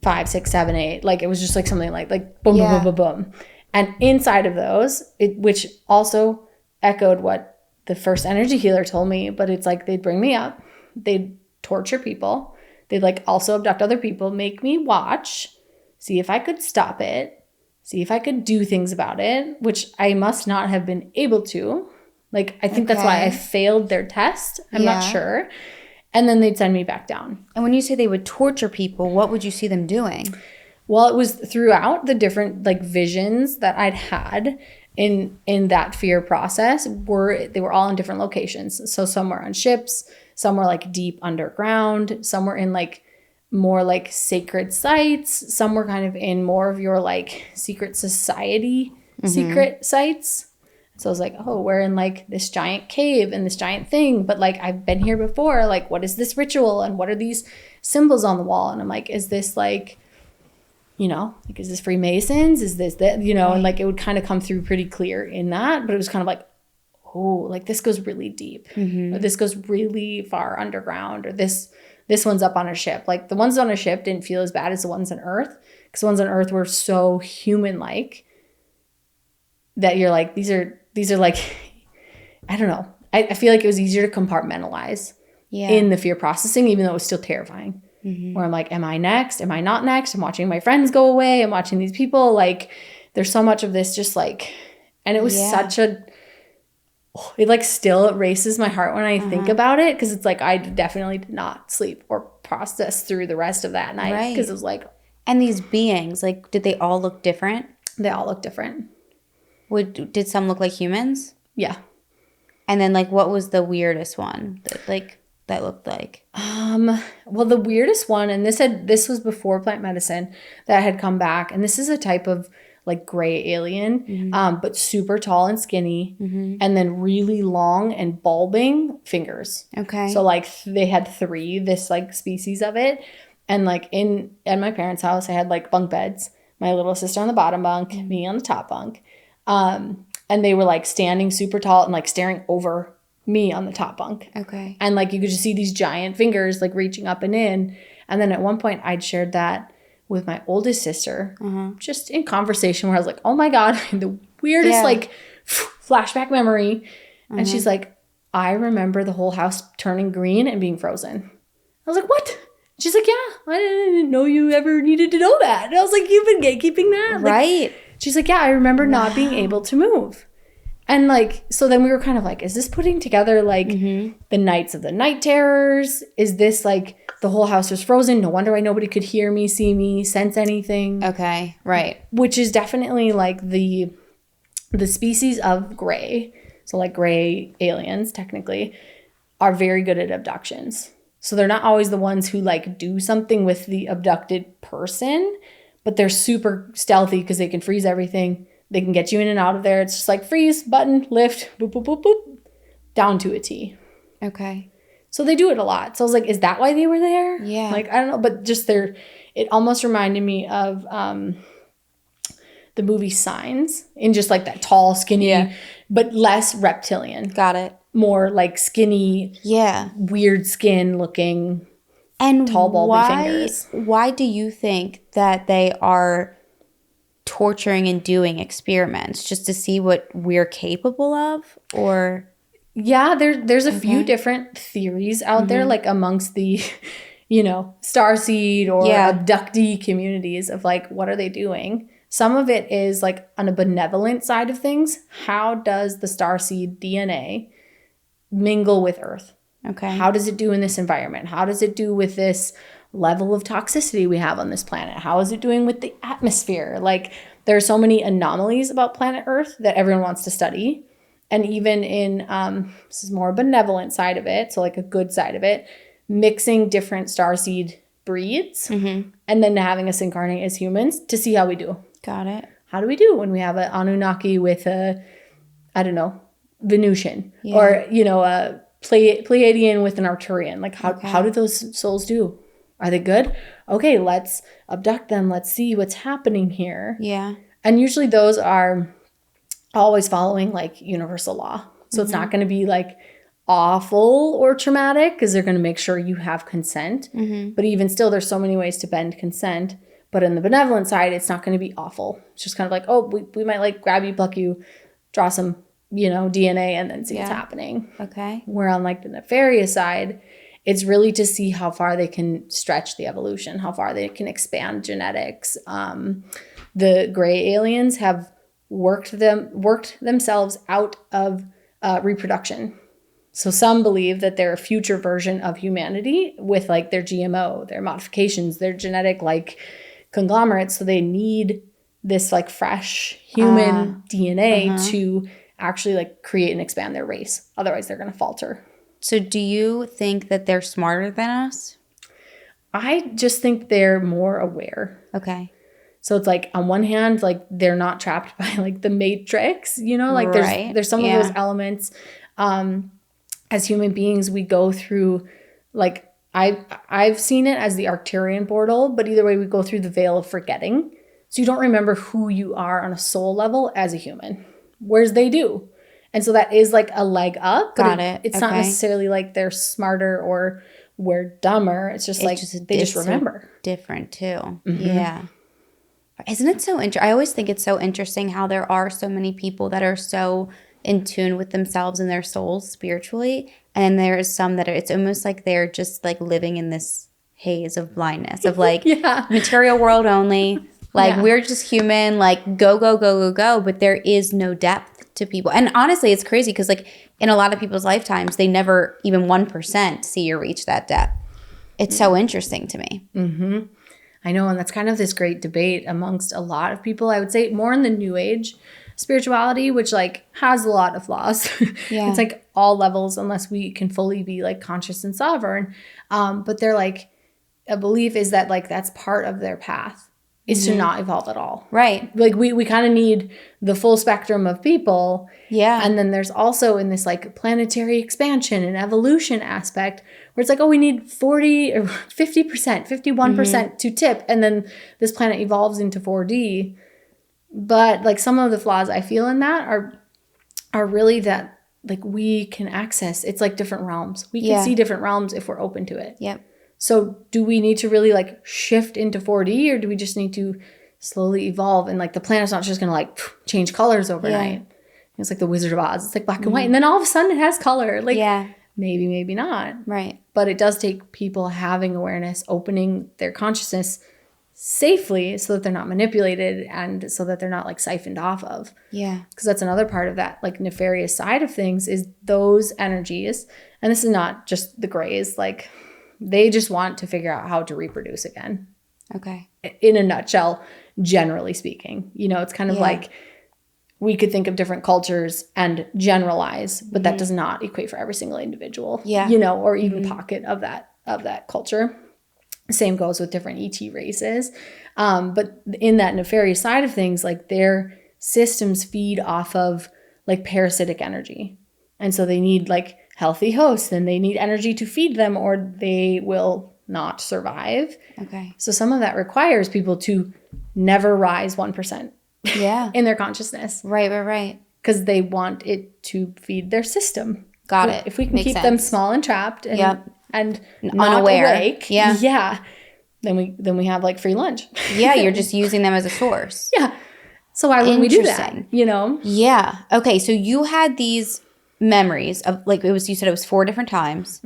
5, 6, 7, 8. Like it was just like something like boom, boom, boom, boom, boom. And inside of those, which also echoed what the first energy healer told me, but it's like they'd bring me up, they'd torture people, they'd like also abduct other people, make me watch, see if I could stop it, see if I could do things about it, which I must not have been able to. Like, I think that's why I failed their test. I'm not sure. And then they'd send me back down. And when you say they would torture people, what would you see them doing? Well, it was throughout the different like visions that I'd had in that fear process they were all in different locations. So some were on ships, some were like deep underground, some were in like more like sacred sites, some were kind of in more of your like secret society secret sites. So I was like, oh, we're in like this giant cave and this giant thing, but like I've been here before. Like, what is this ritual and what are these symbols on the wall? And I'm like, is this like, you know, like, is this Freemasons? Is this that, you know, and like it would kind of come through pretty clear in that, but it was kind of like, oh, like this goes really deep, or this goes really far underground, or this one's up on a ship. Like the ones on a ship didn't feel as bad as the ones on Earth, because the ones on Earth were so human-like that you're like, these are like, I don't know. I feel like it was easier to compartmentalize in the fear processing, even though it was still terrifying. Where I'm like, am I next? Am I not next? I'm watching my friends go away. I'm watching these people. Like, there's so much of this just like, and it was such a, it like still races my heart when I think about it. Cause it's like, I definitely did not sleep or process through the rest of that night. Right. Cause it was like. And these beings, like, did they all look different? They all look different. Did some look like humans? Yeah. And then like, what was the weirdest one that looked like? Well, the weirdest one, and this was before plant medicine that had come back, and this is a type of like gray alien, but super tall and skinny, and then really long and bulbing fingers. Okay. So like they had 3, this like species of it, and like at my parents' house, I had like bunk beds. My little sister on the bottom bunk, me on the top bunk, and they were like standing super tall and like staring over me on the top bunk. Okay. And like you could just see these giant fingers like reaching up and in. And then at one point I'd shared that with my oldest sister, just in conversation where I was like, oh my God, the weirdest like flashback memory. And she's like, I remember the whole house turning green and being frozen. I was like, what? She's like, yeah, I didn't know you ever needed to know that. And I was like, you've been gatekeeping that? Right. Like, she's like, yeah, I remember not being able to move. And like, so then we were kind of like, is this putting together like the nights of the night terrors? Is this like the whole house was frozen? No wonder why nobody could hear me, see me, sense anything. Okay, right. Which is definitely like the species of gray. So like gray aliens technically are very good at abductions. So they're not always the ones who like do something with the abducted person, but they're super stealthy because they can freeze everything. They can get you in and out of there. It's just like freeze, button, lift, boop, boop, boop, boop, down to a T. Okay. So they do it a lot. So I was like, is that why they were there? Yeah. Like, I don't know, but just it almost reminded me of the movie Signs, in just like that tall, skinny, but less reptilian. Got it. More like skinny, weird skin looking, and tall, bulby fingers. Why do you think that they are torturing and doing experiments just to see what we're capable of? Or yeah, there's a few different theories out there, like amongst the, starseed or abductee communities of like, what are they doing? Some of it is like on a benevolent side of things. How does the starseed DNA mingle with Earth? Okay. How does it do in this environment? How does it do with this level of toxicity we have on this planet? How is it doing with the atmosphere? Like, there are so many anomalies about planet Earth that everyone wants to study. And even in, this is more benevolent side of it, so like a good side of it, mixing different starseed breeds and then having us incarnate as humans to see how we do. Got it. How do we do when we have an Anunnaki with a, I don't know, Venusian or, a Pleiadian with an Arcturian? Like, how do those souls do? Are they good? Okay, let's abduct them. Let's see what's happening here. Yeah. And usually those are always following like universal law. So it's not going to be like awful or traumatic because they're going to make sure you have consent. But even still, there's so many ways to bend consent. But in the benevolent side, it's not going to be awful. It's just kind of like, oh, we might like grab you, pluck you, draw some, DNA and then see what's happening. Okay. Where on like the nefarious side, it's really to see how far they can stretch the evolution, how far they can expand genetics. The gray aliens have worked themselves out of reproduction. So some believe that they're a future version of humanity with like their GMO, their modifications, their genetic like conglomerates. So they need this like fresh human DNA to actually like create and expand their race. Otherwise they're going to falter. So do you think that they're smarter than us? I just think they're more aware. Okay. So it's like on one hand, like they're not trapped by like the Matrix, like there's some of those elements. As human beings, we go through like I've seen it as the Arcturian portal, but either way, we go through the veil of forgetting. So you don't remember who you are on a soul level as a human, whereas they do. And so that is like a leg up. But it's not necessarily like they're smarter or we're dumber. It's just like they just remember. So different too. Yeah. Isn't it so interesting? I always think it's so interesting how there are so many people that are so in tune with themselves and their souls spiritually. And there is some that it's almost like they're just like living in this haze of blindness of like material world only. Like we're just human, like go, go, go, go, go. But there is no depth to people. And honestly, it's crazy because like in a lot of people's lifetimes, they never even 1% see or reach that depth. It's so interesting to me. Mm-hmm. I know. And that's kind of this great debate amongst a lot of people. I would say more in the New Age spirituality, which like has a lot of flaws. It's like all levels unless we can fully be like conscious and sovereign. But they're like, a belief is that like that's part of their path is to not evolve at all. Right. Like we kind of need the full spectrum of people. Yeah. And then there's also in this like planetary expansion and evolution aspect where it's like, oh, we need 40 or 50%, 51% to tip. And then this planet evolves into 4D. But like some of the flaws I feel in that are really that like we can access, it's like different realms. We can see different realms if we're open to it. Yep. So do we need to really like shift into 4D or do we just need to slowly evolve? And like the planet's not just going to like change colors overnight. It's like the Wizard of Oz. It's like black and white. And then all of a sudden it has color. Like maybe, maybe not. Right. But it does take people having awareness, opening their consciousness safely so that they're not manipulated and so that they're not like siphoned off of. Yeah. Because that's another part of that like nefarious side of things is those energies. And this is not just the grays. Like they just want to figure out how to reproduce again. Okay. In a nutshell, generally speaking. It's kind of like we could think of different cultures and generalize, but that does not equate for every single individual, or even pocket of that culture. Same goes with different ET races. But in that nefarious side of things, like their systems feed off of like parasitic energy. And so they need like healthy hosts and they need energy to feed them or they will not survive. Okay. So some of that requires people to never rise 1% in their consciousness. Right. Because they want it to feed their system. Got it. If we can keep them small and trapped and not unaware, awake, then we have like free lunch. You're just using them as a source. Yeah. So why wouldn't we do that? Yeah. Okay. So you had these memories of like you said it was 4 different times,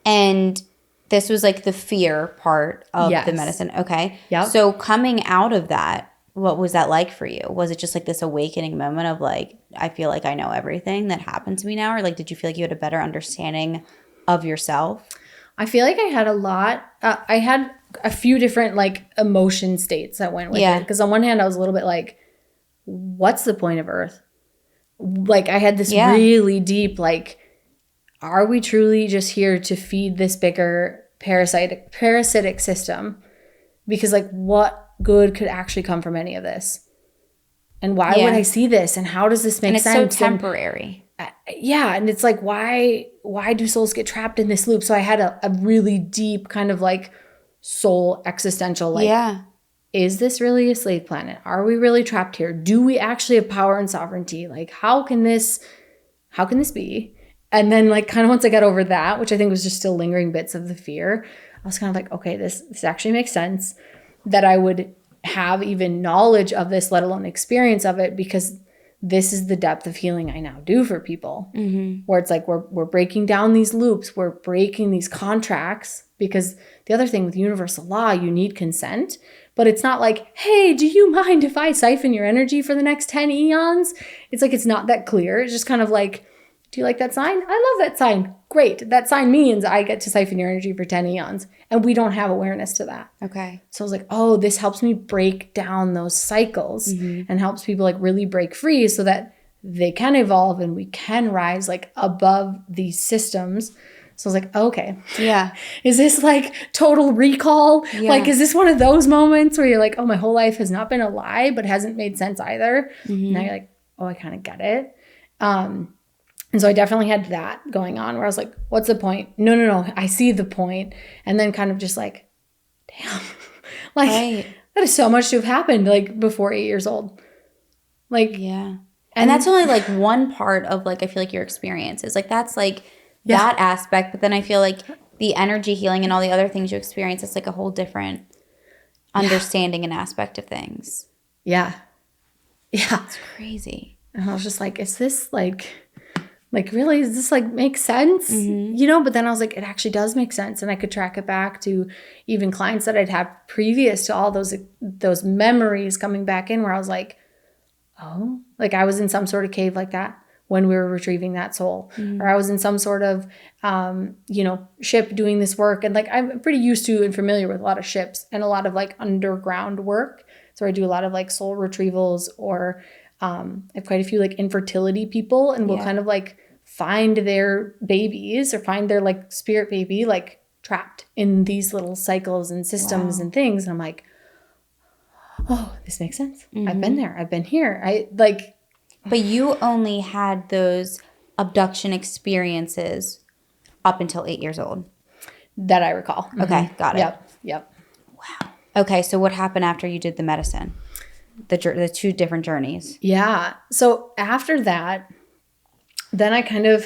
and this was like the fear part of the medicine. Okay. Yeah. So coming out of that, what was that like for you? Was it just like this awakening moment of like, I feel like I know everything that happened to me now? Or like, did you feel like you had a better understanding of yourself? I feel like I had a lot. I had a few different like emotion states that went with it. Because on one hand, I was a little bit like, what's the point of Earth? Like I had this really deep like, are we truly just here to feed this bigger parasitic system? Because like what good could actually come from any of this? And why would I see this? And how does this make sense? And it's so temporary. And it's like, why do souls get trapped in this loop? So I had a really deep kind of like soul existential like, is this really a slave planet? Are we really trapped here? Do we actually have power and sovereignty? Like how can this be? And then like kind of once I got over that, which I think was just still lingering bits of the fear, I was kind of like, okay, this actually makes sense that I would have even knowledge of this, let alone experience of it, because this is the depth of healing I now do for people, where it's like we're breaking down these loops, we're breaking these contracts, because the other thing with universal law, you need consent, but it's not like, hey, do you mind if I siphon your energy for the next 10 eons? It's like, it's not that clear. It's just kind of like, do you like that sign? I love that sign. Great. That sign means I get to siphon your energy for 10 eons. And we don't have awareness to that. Okay. So I was like, oh, this helps me break down those cycles and helps people like really break free so that they can evolve and we can rise like above these systems. So I was like, okay. Yeah. Is this like total recall? Yeah. Like, is this one of those moments where you're like, oh, my whole life has not been a lie, but hasn't made sense either? Now you're like, oh, I kind of get it. And so I definitely had that going on where I was like, what's the point? No. I see the point. And then kind of just like, damn, like that is so much to have happened like before 8 years old. Like, And that's only like one part of like, I feel like your experiences. Like that's like that aspect. But then I feel like the energy healing and all the other things you experience, it's like a whole different understanding and aspect of things. Yeah. It's crazy. And I was just like, is this like really, does this like make sense? But then I was like, it actually does make sense. And I could track it back to even clients that I'd had previous to all those memories coming back in where I was like, oh, like I was in some sort of cave like that when we were retrieving that soul, or I was in some sort of, ship doing this work. And like, I'm pretty used to and familiar with a lot of ships and a lot of like underground work. So I do a lot of like soul retrievals or I have quite a few like infertility people and we'll kind of like find their babies or find their like spirit baby like trapped in these little cycles and systems and things. And I'm like, oh, this makes sense. I've been there. I've been here. But you only had those abduction experiences up until 8 years old. That I recall. Okay, got it. Yep. Wow. Okay, so what happened after you did the medicine? The 2 different journeys. Yeah. So after that, then I kind of,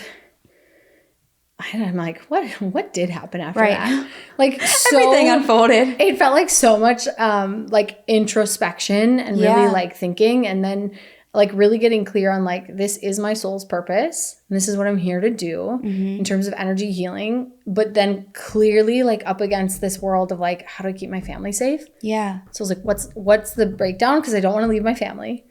I'm like, what did happen after that? Like everything unfolded. It felt like so much like introspection and really like thinking, and then like really getting clear on like, this is my soul's purpose. And this is what I'm here to do in terms of energy healing. But then clearly like up against this world of like, how do I keep my family safe? Yeah. So I was like, what's the breakdown? Because I don't want to leave my family.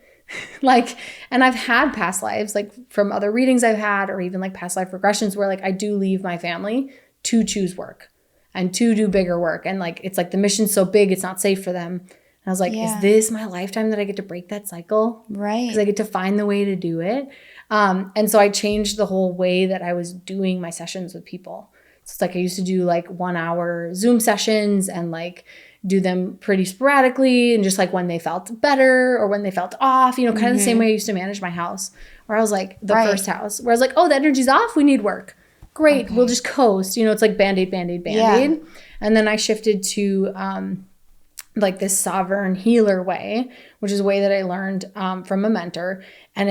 Like, and I've had past lives, like from other readings I've had, or even like past life regressions where like I do leave my family to choose work and to do bigger work. And like, it's like the mission's so big, it's not safe for them. I was like, is this my lifetime that I get to break that cycle? Right. Because I get to find the way to do it. And so I changed the whole way that I was doing my sessions with people. So it's like I used to do like 1 hour Zoom sessions and like do them pretty sporadically and just like when they felt better or when they felt off, you know, kind of the same way I used to manage my house, where I was like the first house where I was like, oh, the energy's off. We need work. Great. We'll just coast. You know, it's like Band-Aid, Band-Aid, Band-Aid. Yeah. And then I shifted to like this sovereign healer way, which is a way that I learned from a mentor. And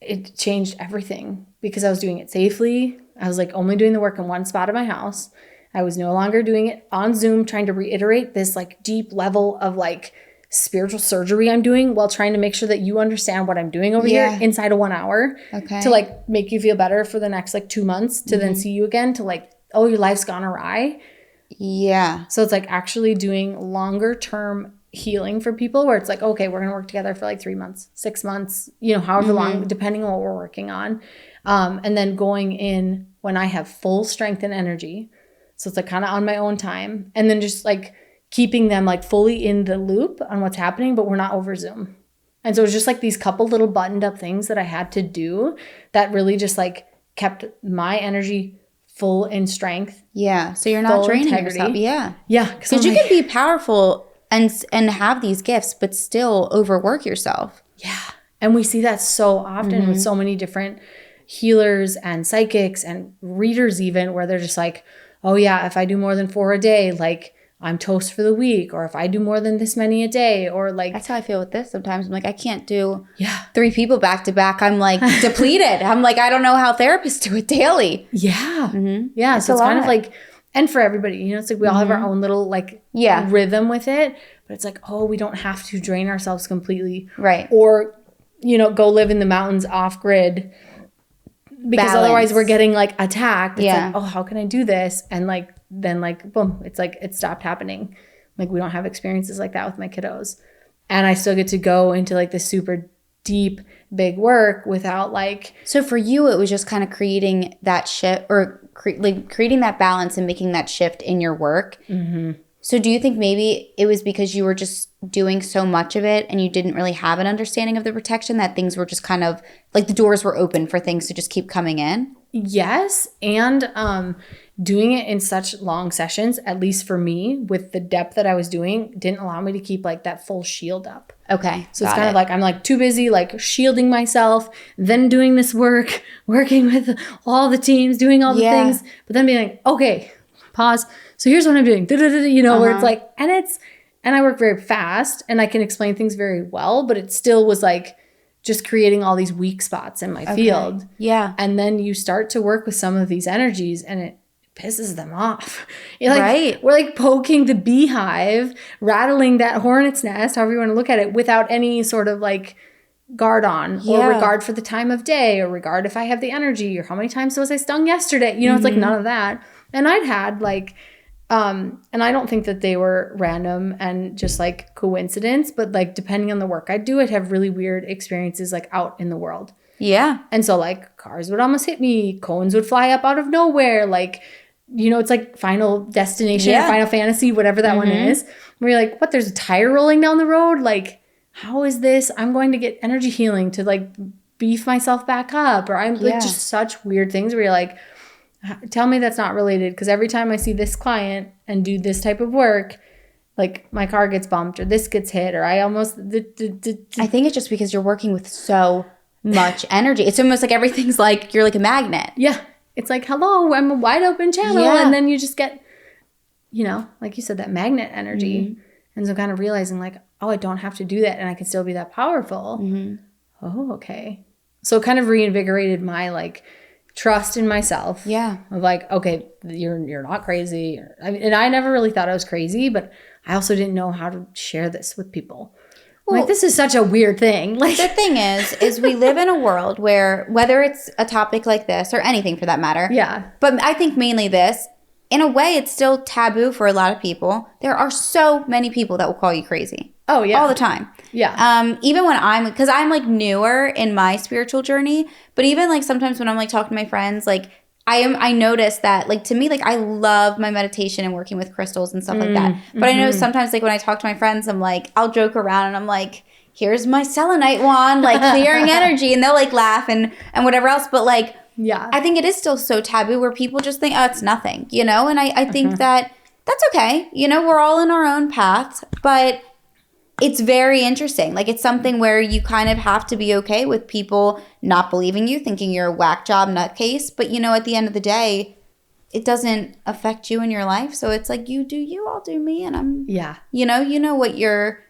it changed everything because I was doing it safely. I was like only doing the work in one spot of my house. I was no longer doing it on Zoom, trying to reiterate this like deep level of like spiritual surgery I'm doing while trying to make sure that you understand what I'm doing over here inside of 1 hour to like make you feel better for the next like 2 months to then see you again to like, oh, your life's gone awry. Yeah. So it's like actually doing longer term healing for people where it's like, okay, we're going to work together for like 3 months, 6 months, you know, however long, depending on what we're working on. And then going in when I have full strength and energy. So it's like kind of on my own time. And then just like keeping them like fully in the loop on what's happening, but we're not over Zoom. And so it's just like these couple little buttoned up things that I had to do that really just like kept my energy full in strength. Yeah. So you're not draining yourself. Yeah. Yeah. Because you can be powerful and have these gifts, but still overwork yourself. Yeah. And we see that so often with so many different healers and psychics and readers even, where they're just like, oh yeah, if I do more than 4 a day, like I'm toast for the week. Or if I do more than this many a day, or like. That's how I feel with this sometimes. I'm like, I can't do 3 people back to back. I'm like depleted. I'm like, I don't know how therapists do it daily. Yeah. Yeah. So it's kind of like, and for everybody, you know, it's like we all have our own little like rhythm with it. But it's like, oh, we don't have to drain ourselves completely. Right. Or, you know, go live in the mountains off grid. Because otherwise we're getting like attacked. It's like, oh, how can I do this? And like, then like, boom, it's like, it stopped happening. Like we don't have experiences like that with my kiddos. And I still get to go into like this super deep, big work without like. So for you, it was just kind of creating that shift or creating that balance and making that shift in your work. So do you think maybe it was because you were just doing so much of it and you didn't really have an understanding of the protection, that things were just kind of like the doors were open for things to just keep coming in? Yes. And doing it in such long sessions, at least for me, with the depth that I was doing, didn't allow me to keep like that full shield up. Okay. So it's kind of like I'm like too busy like shielding myself, then doing this work, working with all the teams, doing all the things, but then being like, okay, pause. So here's what I'm doing, you know, where it's like, and I work very fast and I can explain things very well, but it still was like just creating all these weak spots in my field. Yeah. And then you start to work with some of these energies and it pisses them off. You're like, we're like poking the beehive, rattling that hornet's nest, however you want to look at it, without any sort of like guard on or regard for the time of day or regard if I have the energy or how many times was I stung yesterday. You know, it's like none of that. And I'd had like, and I don't think that they were random and just like coincidence, but like depending on the work I do, I'd have really weird experiences like out in the world. Yeah. And so like cars would almost hit me, cones would fly up out of nowhere. Like, you know, it's like Final Destination or Final Fantasy, whatever that one is, where you're like, what, there's a tire rolling down the road? Like, how is this? I'm going to get energy healing to like beef myself back up. Or I'm like just such weird things where you're like, tell me that's not related, because every time I see this client and do this type of work, like my car gets bumped or this gets hit or I almost. I think it's just because you're working with so much energy. It's almost like everything's like you're like a magnet. Yeah. It's like, hello, I'm a wide open channel. And then you just get, you know, like you said, that magnet energy. And so kind of realizing like, oh, I don't have to do that and I can still be that powerful. Oh, okay. So it kind of reinvigorated my like trust in myself. Yeah. Of like, okay, you're not crazy. I mean, and I never really thought I was crazy, but I also didn't know how to share this with people. Well, like, this is such a weird thing. Like, the thing is we live in a world where, whether it's a topic like this or anything for that matter. Yeah. But I think mainly this, in a way, it's still taboo for a lot of people. There are so many people that will call you crazy. Oh, yeah. All the time. Yeah. Even when because I'm like newer in my spiritual journey, but even like sometimes when I'm like talking to my friends, like I noticed that, like, to me, like, I love my meditation and working with crystals and stuff like that. But I know sometimes, like, when I talk to my friends, I'm like, I'll joke around and I'm like, here's my selenite wand, like, clearing energy. And they'll, like, laugh and whatever else. But, like, yeah, I think it is still so taboo where people just think, oh, it's nothing, you know? And I think that that's okay. You know, we're all in our own paths. But it's very interesting. Like, it's something where you kind of have to be okay with people not believing you, thinking you're a whack job nutcase. But, you know, at the end of the day, it doesn't affect you in your life. So it's like, you do you, I'll do me. And I'm, you know what your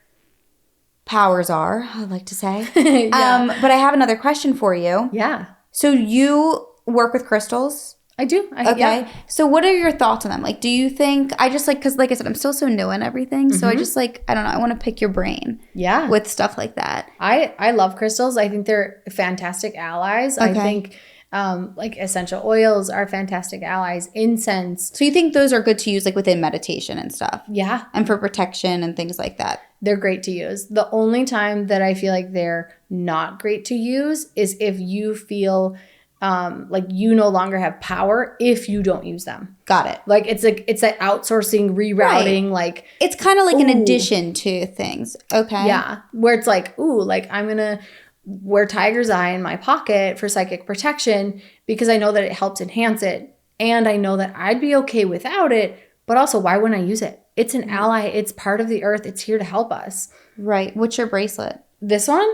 powers are, I'd like to say. But I have another question for you. Yeah. So you work with crystals? I do. Okay. Yeah. So what are your thoughts on them? Like, do you think, I just like, because like I said, I'm still so new in everything. So I just like, I don't know, I want to pick your brain. Yeah. With stuff like that. I love crystals. I think they're fantastic allies. Okay. I think like essential oils are fantastic allies. Incense. So you think those are good to use like within meditation and stuff? Yeah. And for protection and things like that? They're great to use. The only time that I feel like they're not great to use is if you feel like you no longer have power if you don't use them. Got it. Like it's that outsourcing, rerouting, right. Like it's kind of like an addition to things. Okay. Yeah. Where it's like, ooh, like I'm gonna wear tiger's eye in my pocket for psychic protection because I know that it helps enhance it. And I know that I'd be okay without it, but also why wouldn't I use it? It's an ally, it's part of the earth, it's here to help us. Right. What's your bracelet? This one?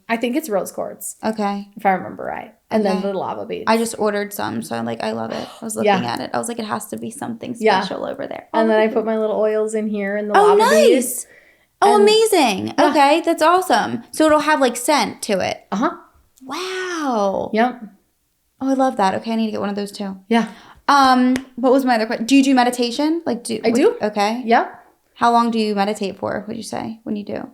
I think it's rose quartz. Okay. If I remember right. And then the lava beads. I just ordered some, so I'm like, I love it. I was looking at it. I was like, it has to be something special over there. And then I put my little oils in here and the lava beads. Oh, amazing. Okay, that's awesome. So it'll have like scent to it. Wow. Yep. Oh, I love that. Okay, I need to get one of those too. Yeah. What was my other question? Do you do meditation? I do. Okay. Yep. How long do you meditate for, would you say, when you do?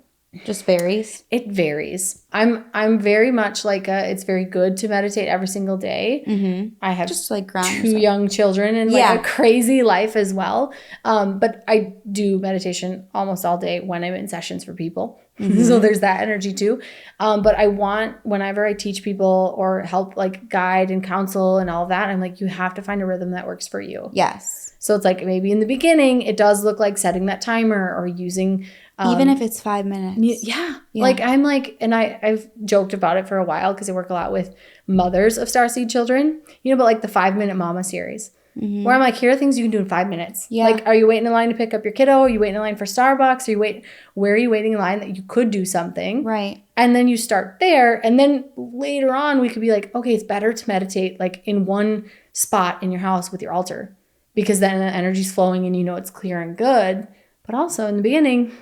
Just varies? It varies. I'm very much like it's very good to meditate every single day. I have just like two young children and like a crazy life as well. But I do meditation almost all day when I'm in sessions for people. So there's that energy too. But I want, whenever I teach people or help like guide and counsel and all of that, I'm like, you have to find a rhythm that works for you. Yes. So it's like maybe in the beginning, it does look like setting that timer or using... even if it's 5 minutes. Yeah. Like I'm like, and I've joked about it for a while because I work a lot with mothers of starseed children, you know, but like the 5-minute mama series where I'm like, here are things you can do in 5 minutes. Yeah. Like, are you waiting in line to pick up your kiddo? Are you waiting in line for Starbucks? Where are you waiting in line that you could do something? Right. And then you start there. And then later on we could be like, okay, it's better to meditate like in one spot in your house with your altar because then the energy's flowing and you know it's clear and good. But also in the beginning,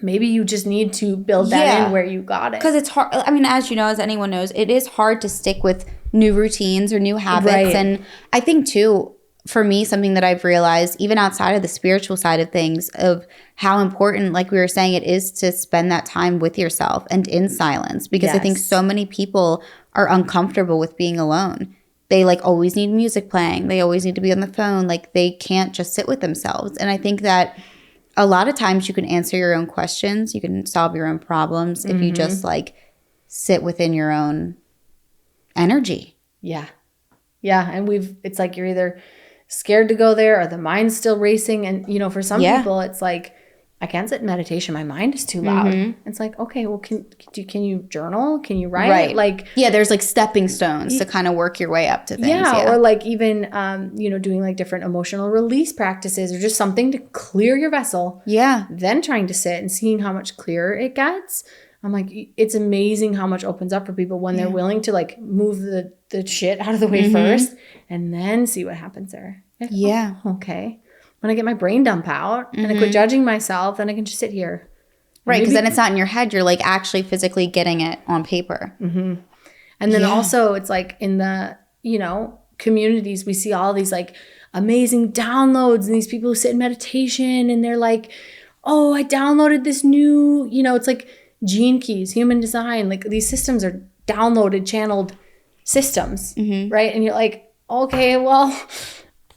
maybe you just need to build that in where you got it. Because it's hard. I mean, as you know, as anyone knows, it is hard to stick with new routines or new habits. Right. And I think, too, for me, something that I've realized, even outside of the spiritual side of things, of how important, like we were saying, it is to spend that time with yourself and in silence. Because I think so many people are uncomfortable with being alone. They, like, always need music playing. They always need to be on the phone. Like, they can't just sit with themselves. And I think that a lot of times you can answer your own questions. You can solve your own problems if you just like sit within your own energy. Yeah. Yeah. And it's like you're either scared to go there or the mind's still racing. And, you know, for some people, it's like, I can't sit in meditation. My mind is too loud. It's like, okay, well, can you journal? Can you write? Right. Like, there's like stepping stones to kind of work your way up to things. Yeah. Or like even, you know, doing like different emotional release practices or just something to clear your vessel. Yeah. Then trying to sit and seeing how much clearer it gets. I'm like, it's amazing how much opens up for people when they're willing to like move the shit out of the way first and then see what happens there. Okay. When I get my brain dump out and I quit judging myself, then I can just sit here. Right, because then it's not in your head. You're like actually physically getting it on paper. And then also it's like in the, you know, communities, we see all these like amazing downloads and these people who sit in meditation and they're like, oh, I downloaded this new, you know, it's like Gene Keys, human design. Like these systems are downloaded, channeled systems, right? And you're like, okay, well...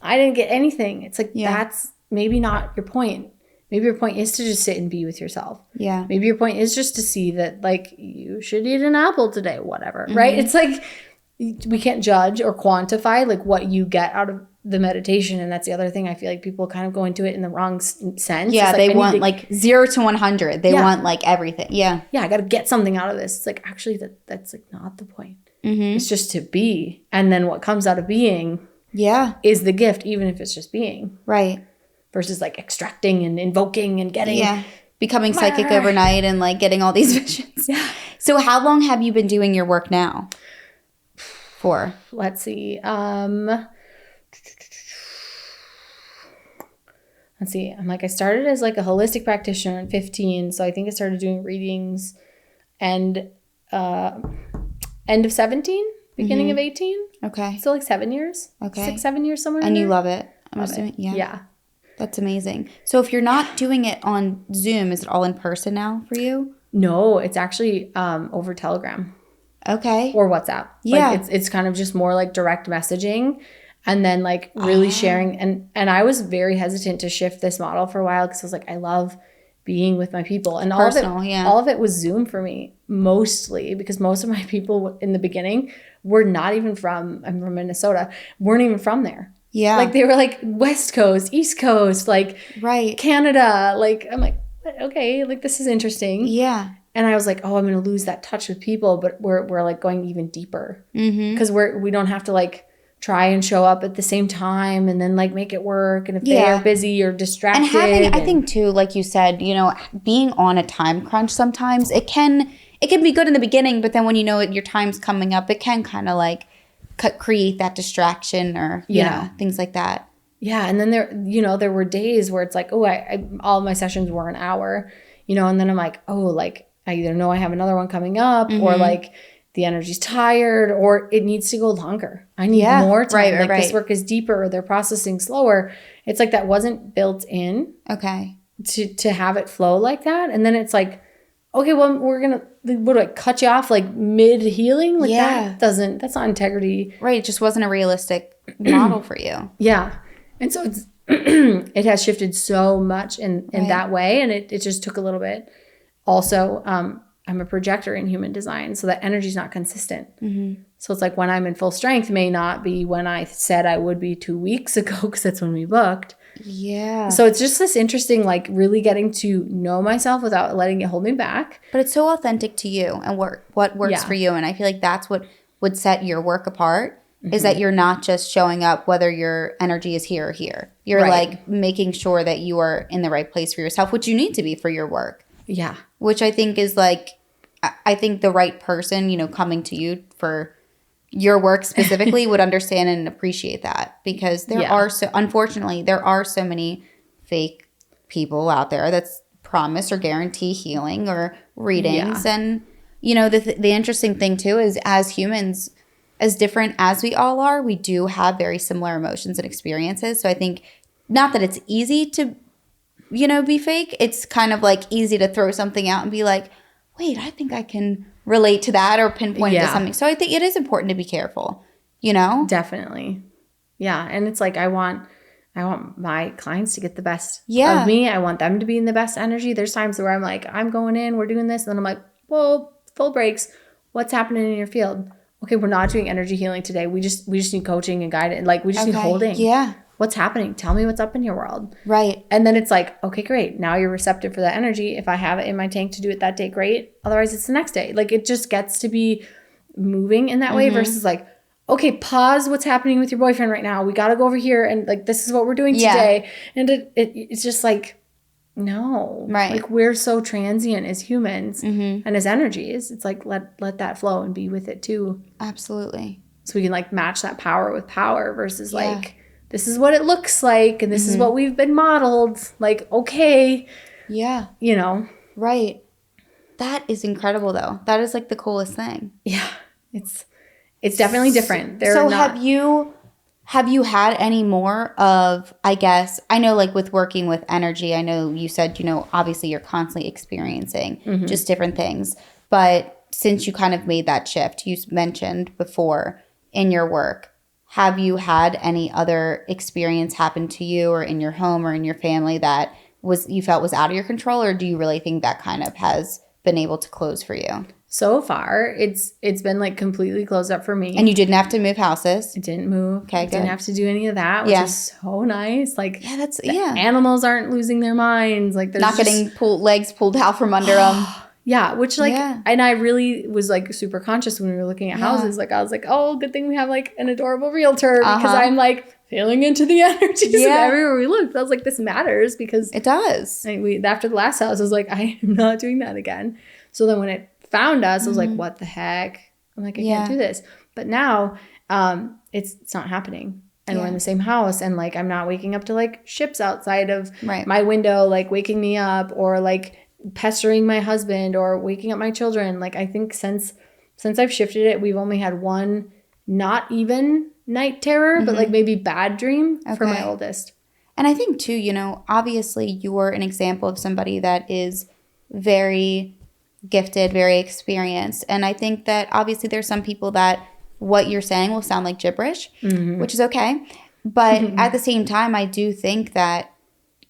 I didn't get anything. It's like, that's maybe not your point. Maybe your point is to just sit and be with yourself. Yeah. Maybe your point is just to see that, like, you should eat an apple today, whatever, right? It's like, we can't judge or quantify like what you get out of the meditation. And that's the other thing. I feel like people kind of go into it in the wrong sense. Yeah, like, they want like 0 to 100. They want like everything. Yeah. Yeah, I got to get something out of this. It's like, actually, that's like not the point. Mm-hmm. It's just to be. And then what comes out of being is the gift, even if it's just being. Right. Versus like extracting and invoking and getting. Yeah. Becoming psychic overnight and like getting all these visions. Yeah. So how long have you been doing your work now? For? Let's see. Let's see. I started as like a holistic practitioner at 15. So I think I started doing readings and end of 17, beginning of 18. Okay. So like 7 years. Okay. 6, 7 years somewhere. And in you there. love it. I'm assuming. Yeah. Yeah. That's amazing. So if you're not doing it on Zoom, is it all in person now for you? No, it's actually over Telegram. Okay. Or WhatsApp. Yeah. Like it's kind of just more like direct messaging and then like really sharing. And I was very hesitant to shift this model for a while because I was like, I love being with my people. And all of it was Zoom for me, mostly because most of my people in the beginning were not even I'm from Minnesota, weren't even from there. Yeah. Like they were like West Coast, East Coast, like Canada. Like I'm like, okay, like this is interesting. Yeah. And I was like, oh, I'm going to lose that touch with people, but we're like going even deeper because we don't have to like try and show up at the same time and then like make it work. And if they are busy or distracted. And I think too, like you said, being on a time crunch sometimes it can be good in the beginning, but then when your time's coming up, it can kind of like create that distraction or you know things like that. Yeah, and then there were days where it's like, oh, all of my sessions were an hour, and then I'm like, oh, like I either know I have another one coming up or like the energy's tired or it needs to go longer. I need more time. This work is deeper or they're processing slower. It's like that wasn't built in. Okay. To have it flow like that. And then it's like, okay, well, what do I cut you off like mid healing? Like that's not integrity. Right. It just wasn't a realistic model for you. Yeah. And so it's, it has shifted so much in that way. And it just took a little bit. Also, I'm a projector in human design. So that energy is not consistent. Mm-hmm. So it's like when I'm in full strength may not be when I said I would be 2 weeks ago because that's when we booked. Yeah. So it's just this interesting, like really getting to know myself without letting it hold me back. But it's so authentic to you and what works for you. And I feel like that's what would set your work apart is that you're not just showing up whether your energy is here or here. You're like making sure that you are in the right place for yourself, which you need to be for your work. Yeah. Which I think is like, I think the right person, coming to you for your work specifically would understand and appreciate that because unfortunately, there are so many fake people out there that's promise or guarantee healing or readings. Yeah. And, the interesting thing too is as humans, as different as we all are, we do have very similar emotions and experiences. So I think not that it's easy to, be fake. It's kind of like easy to throw something out and be like, wait, I think I can relate to that or pinpoint it to something. So I think it is important to be careful, Definitely. Yeah. And it's like I want my clients to get the best of me. I want them to be in the best energy. There's times where I'm like, I'm going in, we're doing this. And then I'm like, whoa, full breaks. What's happening in your field? Okay, we're not doing energy healing today. We just need coaching and guidance. Like we just need holding. Yeah. What's happening? Tell me what's up in your world. Right. And then it's like, okay, great. Now you're receptive for that energy. If I have it in my tank to do it that day, great. Otherwise, it's the next day. Like it just gets to be moving in that way versus like, okay, pause what's happening with your boyfriend right now. We got to go over here and like, this is what we're doing today. And it's just like, no. Right. Like we're so transient as humans and as energies. It's like, let that flow and be with it too. Absolutely. So we can like match that power with power versus like, this is what it looks like, and this is what we've been modeled. Like, okay. Yeah. Right. That is incredible, though. That is, like, the coolest thing. Yeah. It's definitely different. Have you had any more of, I guess, I know, like, with working with energy, I know you said, obviously you're constantly experiencing just different things. But since you kind of made that shift, you mentioned before in your work, have you had any other experience happen to you or in your home or in your family that you felt was out of your control, or do you really think that kind of has been able to close for you? so far, it's been like completely closed up for me. And you didn't have to move houses. I didn't move. Okay, Didn't have to do any of that, which is so nice. Like, animals aren't losing their minds. Like, they're not getting legs pulled out from under them. Yeah, which like, and I really was like super conscious when we were looking at houses. Like, I was like, oh, good thing we have like an adorable realtor because I'm like feeling into the energies of everywhere we looked. I was like, this matters because it does. Like, after the last house, I was like, I am not doing that again. So then when it found us, I was like, what the heck? I'm like, I can't do this. But now it's not happening. And we're in the same house. And like, I'm not waking up to like ships outside of my window, like waking me up or like pestering my husband or waking up my children. Like, I think since I've shifted it, we've only had one not even night terror, but like maybe bad dream for my oldest. And I think too, you know, obviously you're an example of somebody that is very gifted, very experienced. And I think that obviously there's some people that what you're saying will sound like gibberish, which is okay. But at the same time, I do think that,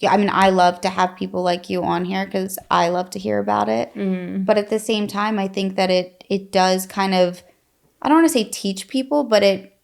I mean, I love to have people like you on here because I love to hear about it. But at the same time, I think that it does kind of, I don't want to say teach people, but it,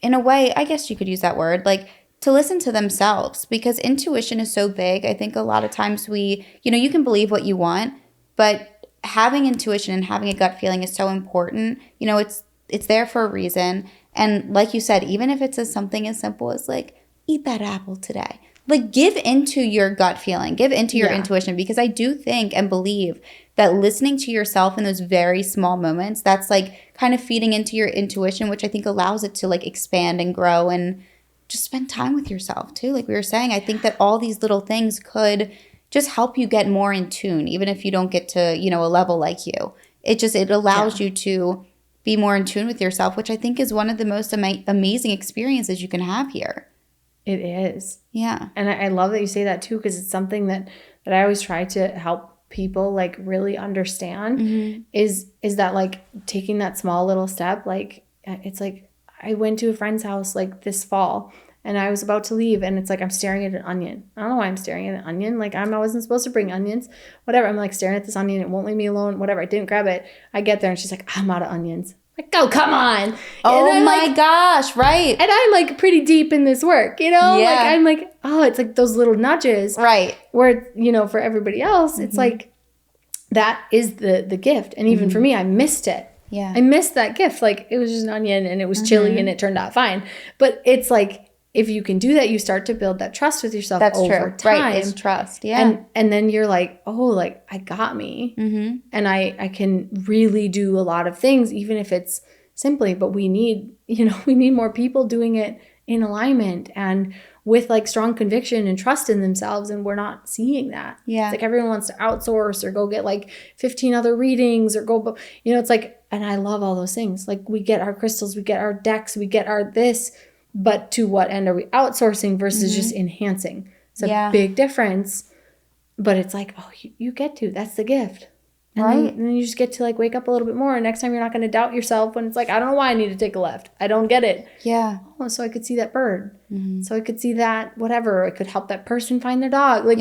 in a way, I guess you could use that word, like to listen to themselves, because intuition is so big. I think a lot of times you know, you can believe what you want, but having intuition and having a gut feeling is so important. You know, it's there for a reason. And like you said, even if it's something as simple as like, eat that apple today. Like, give into your gut feeling, give into your intuition, because I do think and believe that listening to yourself in those very small moments, that's like kind of feeding into your intuition, which I think allows it to like expand and grow and just spend time with yourself too. Like we were saying, I think that all these little things could just help you get more in tune, even if you don't get to, you know, a level like you. It allows you to be more in tune with yourself, which I think is one of the most amazing experiences you can have here. It is. Yeah. And I love that you say that too, because it's something that I always try to help people like really understand is that like taking that small little step. Like, it's like I went to a friend's house like this fall and I was about to leave and it's like I'm staring at an onion. I don't know why I'm staring at an onion. Like, I wasn't supposed to bring onions. Whatever. I'm like staring at this onion. It won't leave me alone. Whatever. I didn't grab it. I get there and she's like, I'm out of onions. Like, oh, come on. Oh my gosh, right. And I'm like pretty deep in this work, you know? Yeah. Like, I'm like, oh, it's like those little nudges. Right. Where, you know, for everybody else, it's like, that is the gift. And even for me, I missed it. Yeah. I missed that gift. Like, it was just an onion and it was chili and it turned out fine. But it's like, if you can do that, you start to build that trust with yourself over time. Right, it's trust, yeah. And then you're like, oh, like, I got me. And I can really do a lot of things, even if it's simply, but we need more people doing it in alignment and with like strong conviction and trust in themselves. And we're not seeing that. Yeah. It's like everyone wants to outsource or go get like 15 other readings or go, you know, it's like, and I love all those things. Like, we get our crystals, we get our decks, we get our this. But to what end are we outsourcing versus just enhancing? It's a big difference. But it's like, oh, you get to. That's the gift. And then you just get to like wake up a little bit more. And next time you're not going to doubt yourself when it's like, I don't know why I need to take a left. I don't get it. Yeah. Oh, so I could see that bird. So I could see that whatever. I could help that person find their dog. Like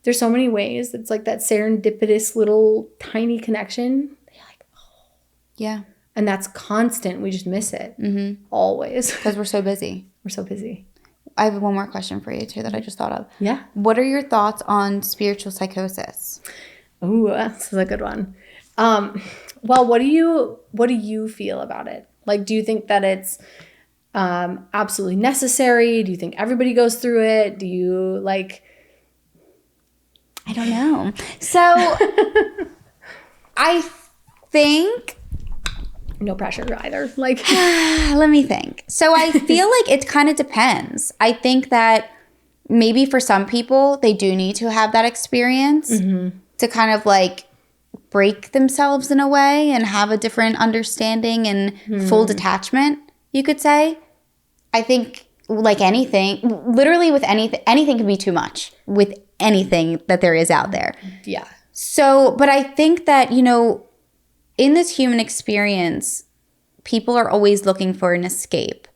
there's so many ways. It's like that serendipitous little tiny connection. You're like, oh. Yeah. And that's constant. We just miss it. Always. Because we're so busy. We're so busy. I have one more question for you, too, that I just thought of. Yeah. What are your thoughts on spiritual psychosis? Ooh, this is a good one. Well, what do you feel about it? Like, do you think that it's absolutely necessary? Do you think everybody goes through it? Do you, like... I don't know. So, I think... No pressure either. Like, let me think. So I feel like it kind of depends. I think that maybe for some people, they do need to have that experience to kind of like break themselves in a way and have a different understanding and full detachment, you could say. I think like anything, literally with anything can be too much with anything that there is out there. Yeah. So, but I think that, you know, in this human experience, people are always looking for an escape.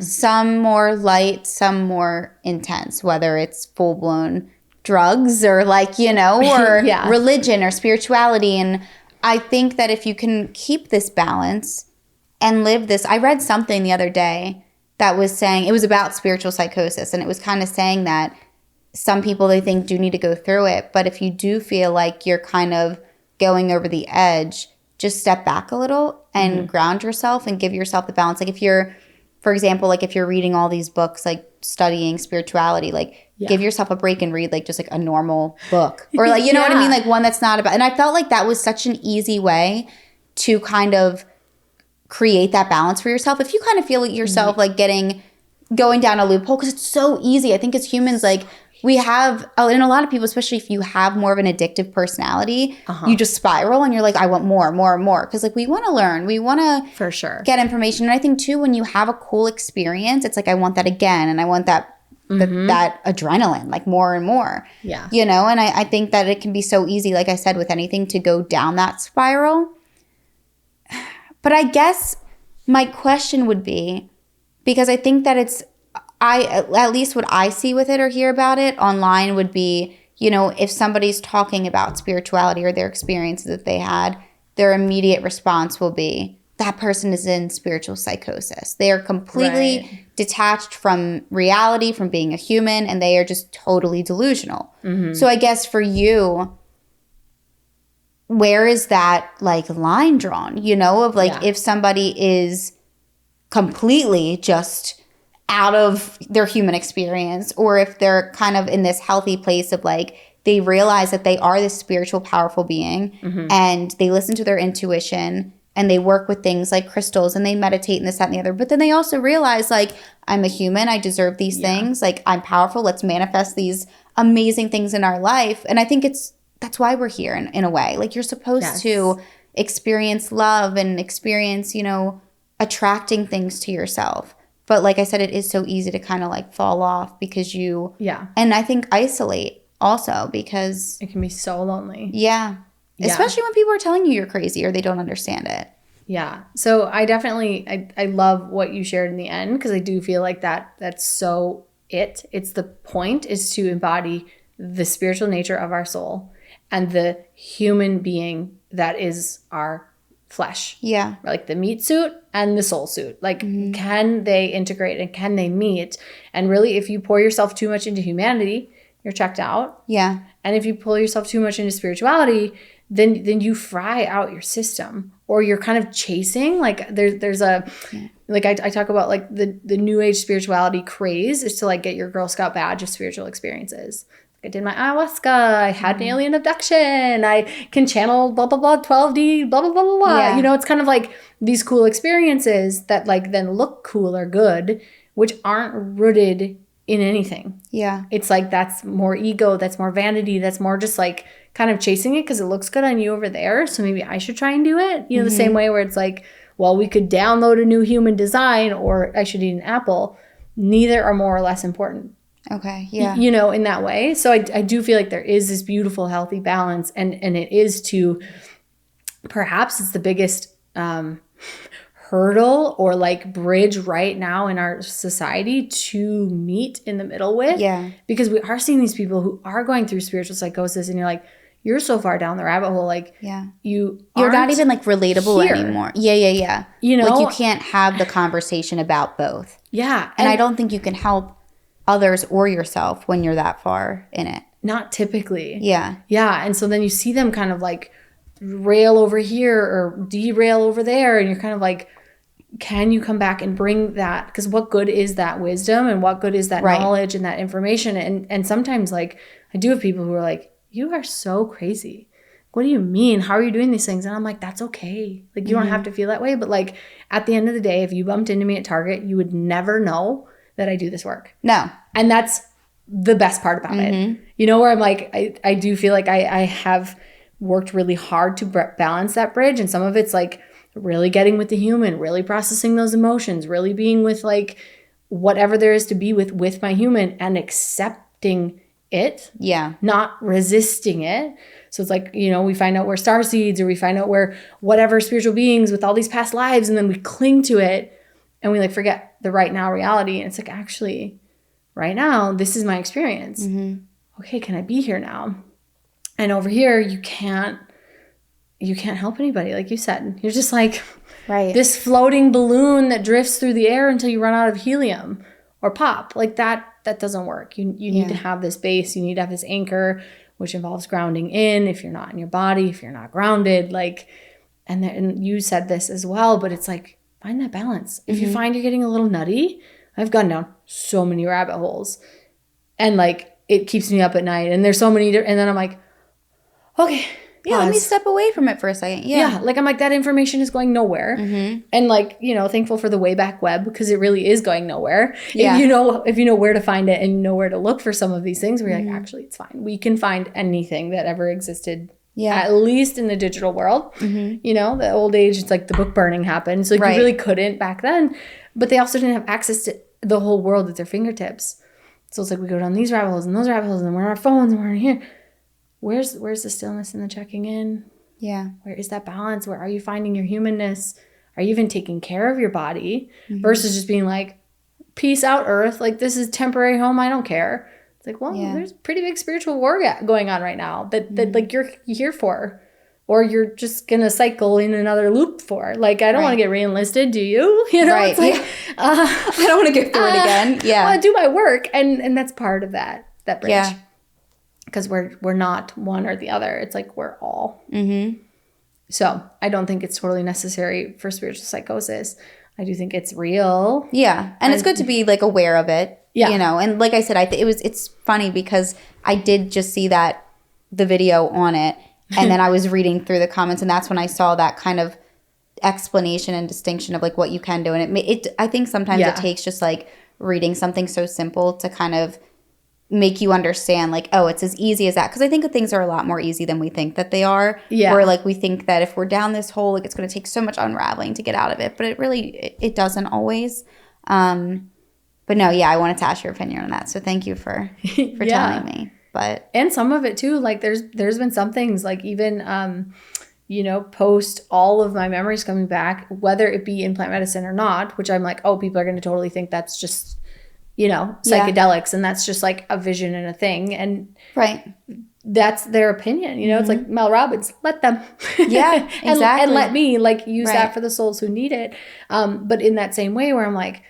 Some more light, some more intense, whether it's full-blown drugs or like, you know, or religion or spirituality. And I think that if you can keep this balance and live this, I read something the other day that was saying, it was about spiritual psychosis, and it was kind of saying that some people, they think, do need to go through it, but if you do feel like you're kind of going over the edge, just step back a little and ground yourself and give yourself the balance. Like if you're, for example, like if you're reading all these books, like studying spirituality, like give yourself a break and read like just like a normal book, or like, you know what I mean? Like one that's not about, and I felt like that was such an easy way to kind of create that balance for yourself. If you kind of feel like yourself like going down a loophole, because it's so easy. I think as humans, like we have, and a lot of people, especially if you have more of an addictive personality, you just spiral and you're like, I want more, more, more. Because like we want to learn, we want to for sure get information. And I think too, when you have a cool experience, it's like, I want that again. And I want that adrenaline, like more and more. Yeah. You know, and I think that it can be so easy, like I said, with anything to go down that spiral. But I guess my question would be, because I think that it's, at least what I see with it or hear about it online would be, you know, if somebody's talking about spirituality or their experiences that they had, their immediate response will be, that person is in spiritual psychosis. They are completely detached from reality, from being a human, and they are just totally delusional. So I guess for you, where is that like line drawn, you know, of like if somebody is completely just out of their human experience, or if they're kind of in this healthy place of like, they realize that they are this spiritual, powerful being, and they listen to their intuition, and they work with things like crystals, and they meditate and this, that, and the other. But then they also realize like, I'm a human, I deserve these things, like I'm powerful, let's manifest these amazing things in our life. And I think that's why we're here in a way. Like you're supposed to experience love and experience, you know, attracting things to yourself. But like I said, it is so easy to kind of like fall off because you, and I think isolate also, because it can be so lonely. Especially when people are telling you you're crazy or they don't understand it. Yeah. So I definitely, I love what you shared in the end, because I do feel like that's so it's the point is to embody the spiritual nature of our soul and the human being that is our flesh. Like the meat suit and the soul suit. Like can they integrate and can they meet? And really, if you pour yourself too much into humanity, you're checked out. And if you pull yourself too much into spirituality, then you fry out your system, or you're kind of chasing. Like there's a like I talk about like the new age spirituality craze is to like get your Girl Scout badge of spiritual experiences. I did my ayahuasca, I had an alien abduction, I can channel blah, blah, blah, 12D, blah, blah, blah, blah, blah. You know, it's kind of like these cool experiences that like then look cool or good, which aren't rooted in anything. It's like that's more ego, that's more vanity, that's more just like kind of chasing it because it looks good on you over there. So maybe I should try and do it. You know, the same way where it's like, well, we could download a new human design, or I should eat an apple. Neither are more or less important. You know, in that way. So I do feel like there is this beautiful, healthy balance. And it is to, perhaps it's the biggest hurdle or like bridge right now in our society to meet in the middle with. Because we are seeing these people who are going through spiritual psychosis, and you're like, you're so far down the rabbit hole. Like you're not even like relatable here anymore. You know, like you can't have the conversation about both. And I don't think you can help others or yourself when you're that far in it. Not typically. And so then you see them kind of like rail over here or derail over there, and you're kind of like, can you come back and bring that? Because what good is that wisdom, and what good is that knowledge and that information? And sometimes like I do have people who are like, you are so crazy. What do you mean? How are you doing these things? And I'm like, that's okay. Like you don't have to feel that way. But like at the end of the day, if you bumped into me at Target, you would never know that I do this work. And that's the best part about it. You know, where I'm like, I do feel like I have worked really hard to balance that bridge. And some of it's like really getting with the human, really processing those emotions, really being with like whatever there is to be with my human, and accepting it. Not resisting it. So it's like, you know, we find out we're star seeds, or we find out we're whatever spiritual beings with all these past lives, and then we cling to it. And we like forget the right now reality. And it's like, actually, right now, this is my experience. Okay, can I be here now? And over here, you can't you can't help anybody, like you said. You're just like this Right. floating balloon that drifts through the air until you run out of helium or pop. Like that doesn't work. You need to have this base. You need to have this anchor, which involves grounding in if you're not in your body, if you're not grounded. Like, and you said this as well, but it's like, find that balance. If you find you're getting a little nutty, I've gone down so many rabbit holes. And like, it keeps me up at night. And there's so many, and then I'm like, okay, Yeah, let me step away from it for a second. Yeah. like I'm like, that information is going nowhere. And like, thankful for the Wayback Web, because it really is going nowhere. Yeah. If you know where to find it and know where to look for some of these things, we're like, actually, it's fine. We can find anything that ever existed. At least in the digital world. The old age, it's like the book burning happened. So like, you really couldn't back then. But they also didn't have access to the whole world at their fingertips. So it's like we go down these rabbit holes and those rabbit holes, and we're on our phones and we're in here. Where's the stillness and the checking in? Yeah. Where is that balance? Where are you finding your humanness? Are you even taking care of your body? Versus just being like, peace out, Earth. Like, this is temporary home. I don't care. It's like, well, there's a pretty big spiritual war going on right now that like you're here for, or you're just gonna cycle in another loop for. Like, I don't want to get re-enlisted. Do you? It's like, I don't want to go through it again. Yeah, I want to do my work, and that's part of that bridge. Yeah, because we're not one or the other. It's like we're all. So I don't think it's totally necessary for spiritual psychosis. I do think it's real. Yeah, and it's good to be like aware of it. Yeah, and like I said, it's funny because I did just see the video on it, and then I was reading through the comments, and that's when I saw that kind of explanation and distinction of like what you can do, and it I think sometimes it takes just like reading something so simple to kind of make you understand like, oh, it's as easy as that, because I think that things are a lot more easy than we think that they are. Where like we think that if we're down this hole, like it's going to take so much unraveling to get out of it, but it doesn't always. But no, I wanted to ask your opinion on that. So thank you for telling me. But and some of it too, like there's been some things like even post all of my memories coming back, whether it be in plant medicine or not, which I'm like, oh, people are going to totally think that's just psychedelics, and that's just like a vision and a thing, and that's their opinion. It's like Mel Robbins, let them. Yeah, exactly. and let me like use that for the souls who need it. But in that same way where I'm like,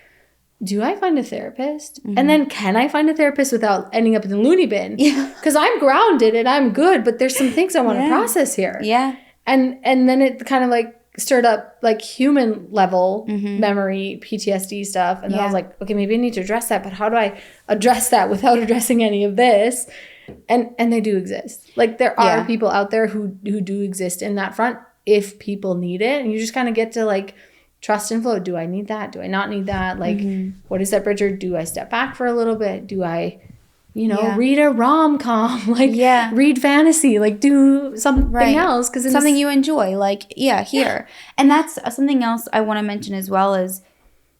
do I find a therapist? And then can I find a therapist without ending up in the loony bin? Yeah. Because I'm grounded and I'm good, but there's some things I want to process here. Yeah. And then it kind of like stirred up like human level memory, PTSD stuff. And then I was like, okay, maybe I need to address that, but how do I address that without addressing any of this? And they do exist. Like there are people out there who do exist in that front if people need it. And you just kind of get to like trust and flow. Do I need that? Do I not need that? Like, what is that, Bridger? Do I step back for a little bit? Do I, read a rom-com? Like, read fantasy? Like, do something else? Because something you enjoy. Like, here. And that's something else I want to mention as well is,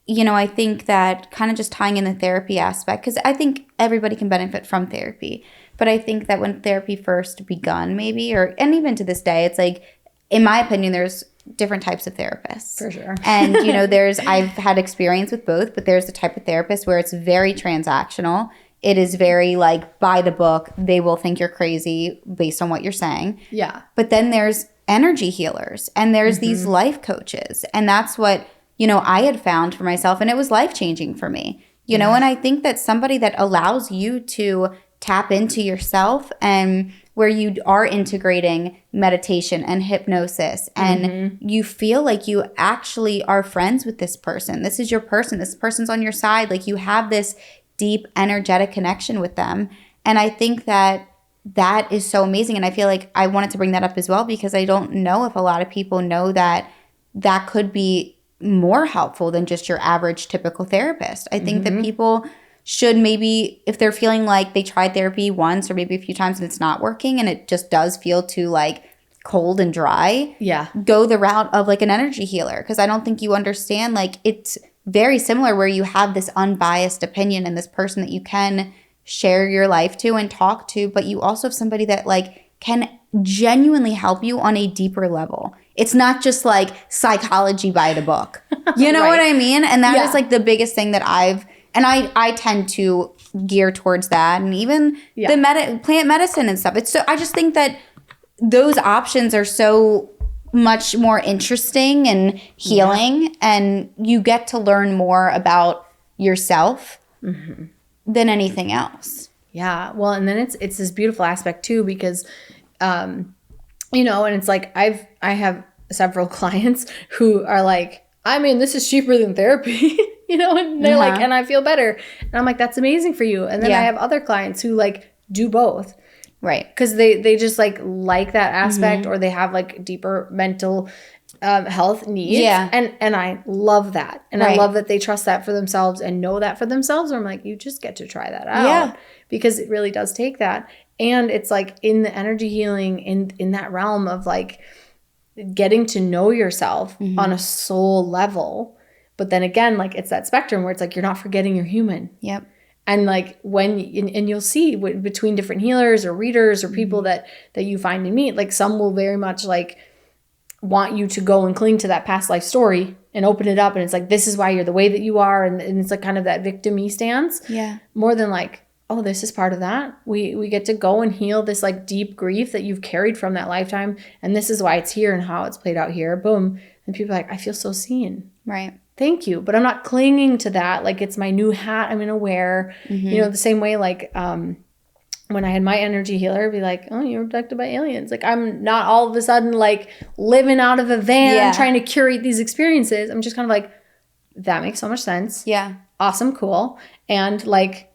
I think that kind of just tying in the therapy aspect, because I think everybody can benefit from therapy. But I think that when therapy first begun, maybe, and even to this day, it's like, in my opinion, there's different types of therapists. For sure. And, I've had experience with both, but there's the type of therapist where it's very transactional. It is very like by the book. They will think you're crazy based on what you're saying. Yeah. But then there's energy healers and there's these life coaches. And that's what, I had found for myself. And it was life-changing for me, and I think that somebody that allows you to tap into yourself and where you are integrating meditation and hypnosis and you feel like you actually are friends with this person. This is your person. This person's on your side. Like you have this deep energetic connection with them. And I think that is so amazing. And I feel like I wanted to bring that up as well because I don't know if a lot of people know that could be more helpful than just your average typical therapist. I think that people should maybe, if they're feeling like they tried therapy once or maybe a few times and it's not working and it just does feel too like cold and dry, go the route of like an energy healer. Because I don't think you understand, like it's very similar where you have this unbiased opinion and this person that you can share your life to and talk to, but you also have somebody that like can genuinely help you on a deeper level. It's not just like psychology by the book. You know what I mean? And that is like the biggest thing that I tend to gear towards that, and even the plant medicine and stuff. It's so I just think that those options are so much more interesting and healing, and you get to learn more about yourself than anything else. Yeah. Well, and then it's this beautiful aspect too, because, you know, and it's like I have several clients who are like, I mean, this is cheaper than therapy, you know, and they're like, and I feel better. And I'm like, that's amazing for you. And then I have other clients who like do both. Right. Because they just like that aspect, or they have like deeper mental health needs. Yeah. And I love that. And I love that they trust that for themselves and know that for themselves. I'm like, you just get to try that out. Yeah. Because it really does take that. And it's like in the energy healing, in that realm of like getting to know yourself on a soul level. But then again, like it's that spectrum where it's like you're not forgetting you're human. Yep. And like when, and you'll see between different healers or readers or people that you find and meet, like some will very much like want you to go and cling to that past life story and open it up. And it's like, this is why you're the way that you are. And it's like kind of that victim-y stance. Yeah. More than like, oh, this is part of that. We get to go and heal this like deep grief that you've carried from that lifetime. And this is why it's here and how it's played out here. Boom. And people are like, I feel so seen. Right. Thank you. But I'm not clinging to that. Like it's my new hat I'm going to wear. You know, the same way like when I had my energy healer be like, oh, you were abducted by aliens. Like I'm not all of a sudden like living out of a van trying to curate these experiences. I'm just kind of like, that makes so much sense. Yeah. Awesome. Cool. And like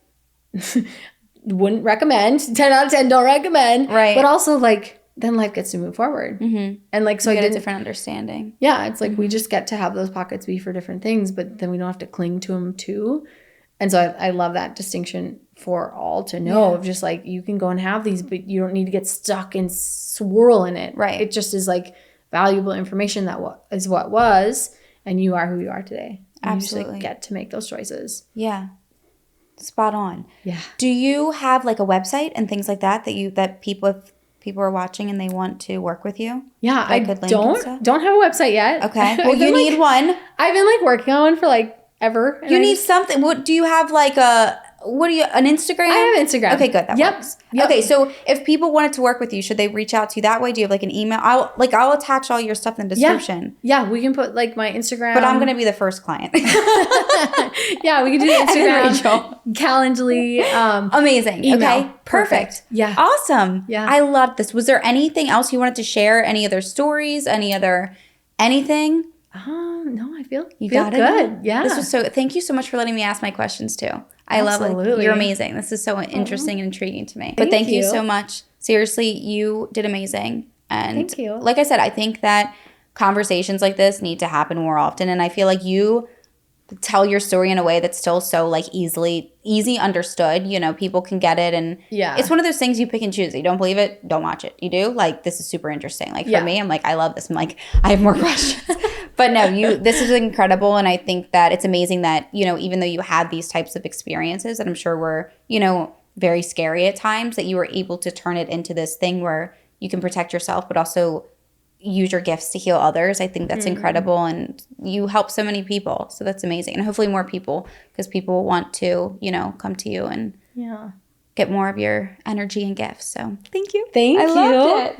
wouldn't recommend. 10 out of 10 don't recommend. Right. But also like then life gets to move forward. And like, so you I get didn't, a different understanding. yeah, it's like we just get to have those pockets be for different things, but then we don't have to cling to them too. And so I love that distinction for all to know of just like you can go and have these, but you don't need to get stuck and swirl in it. Right. It just is like valuable information that is what was, and you are who you are today. And Absolutely. You just like get to make those choices. Yeah. Spot on. Yeah. Do you have like a website and things like that that people, if people are watching and they want to work with you? Yeah, I could link and stuff? don't have a website yet. Okay. Well, you need one. I've been like working on one for like ever. You need something. What do you have? Like an Instagram? I have Instagram. Okay, good. That works. Yep. Okay, so if people wanted to work with you, should they reach out to you that way? Do you have like an email? I'll attach all your stuff in the description. Yeah, we can put like my Instagram. But I'm gonna be the first client. Yeah, we can do the Instagram. Calendly. Amazing. Email. Okay. Perfect. Yeah. Awesome. Yeah. I love this. Was there anything else you wanted to share? Any other stories? Anything? No, I feel got it good. now? Yeah. This was thank you so much for letting me ask my questions too. I love it. You're amazing. This is so interesting and intriguing to me. But thank you so much. Seriously, you did amazing. And thank you. Like I said, I think that conversations like this need to happen more often. And I feel like you tell your story in a way that's still so like easy understood. You know, people can get it. And it's one of those things you pick and choose. You don't believe it, don't watch it. You do? Like, this is super interesting. Like for me, I'm like, I love this. I'm like, I have more questions. But no, this is incredible. And I think that it's amazing that, you know, even though you had these types of experiences that I'm sure were, you know, very scary at times, that you were able to turn it into this thing where you can protect yourself, but also use your gifts to heal others. I think that's incredible. And you help so many people. So that's amazing. And hopefully more people, because people want to, you know, come to you and get more of your energy and gifts. So thank you. Thank you. I loved it.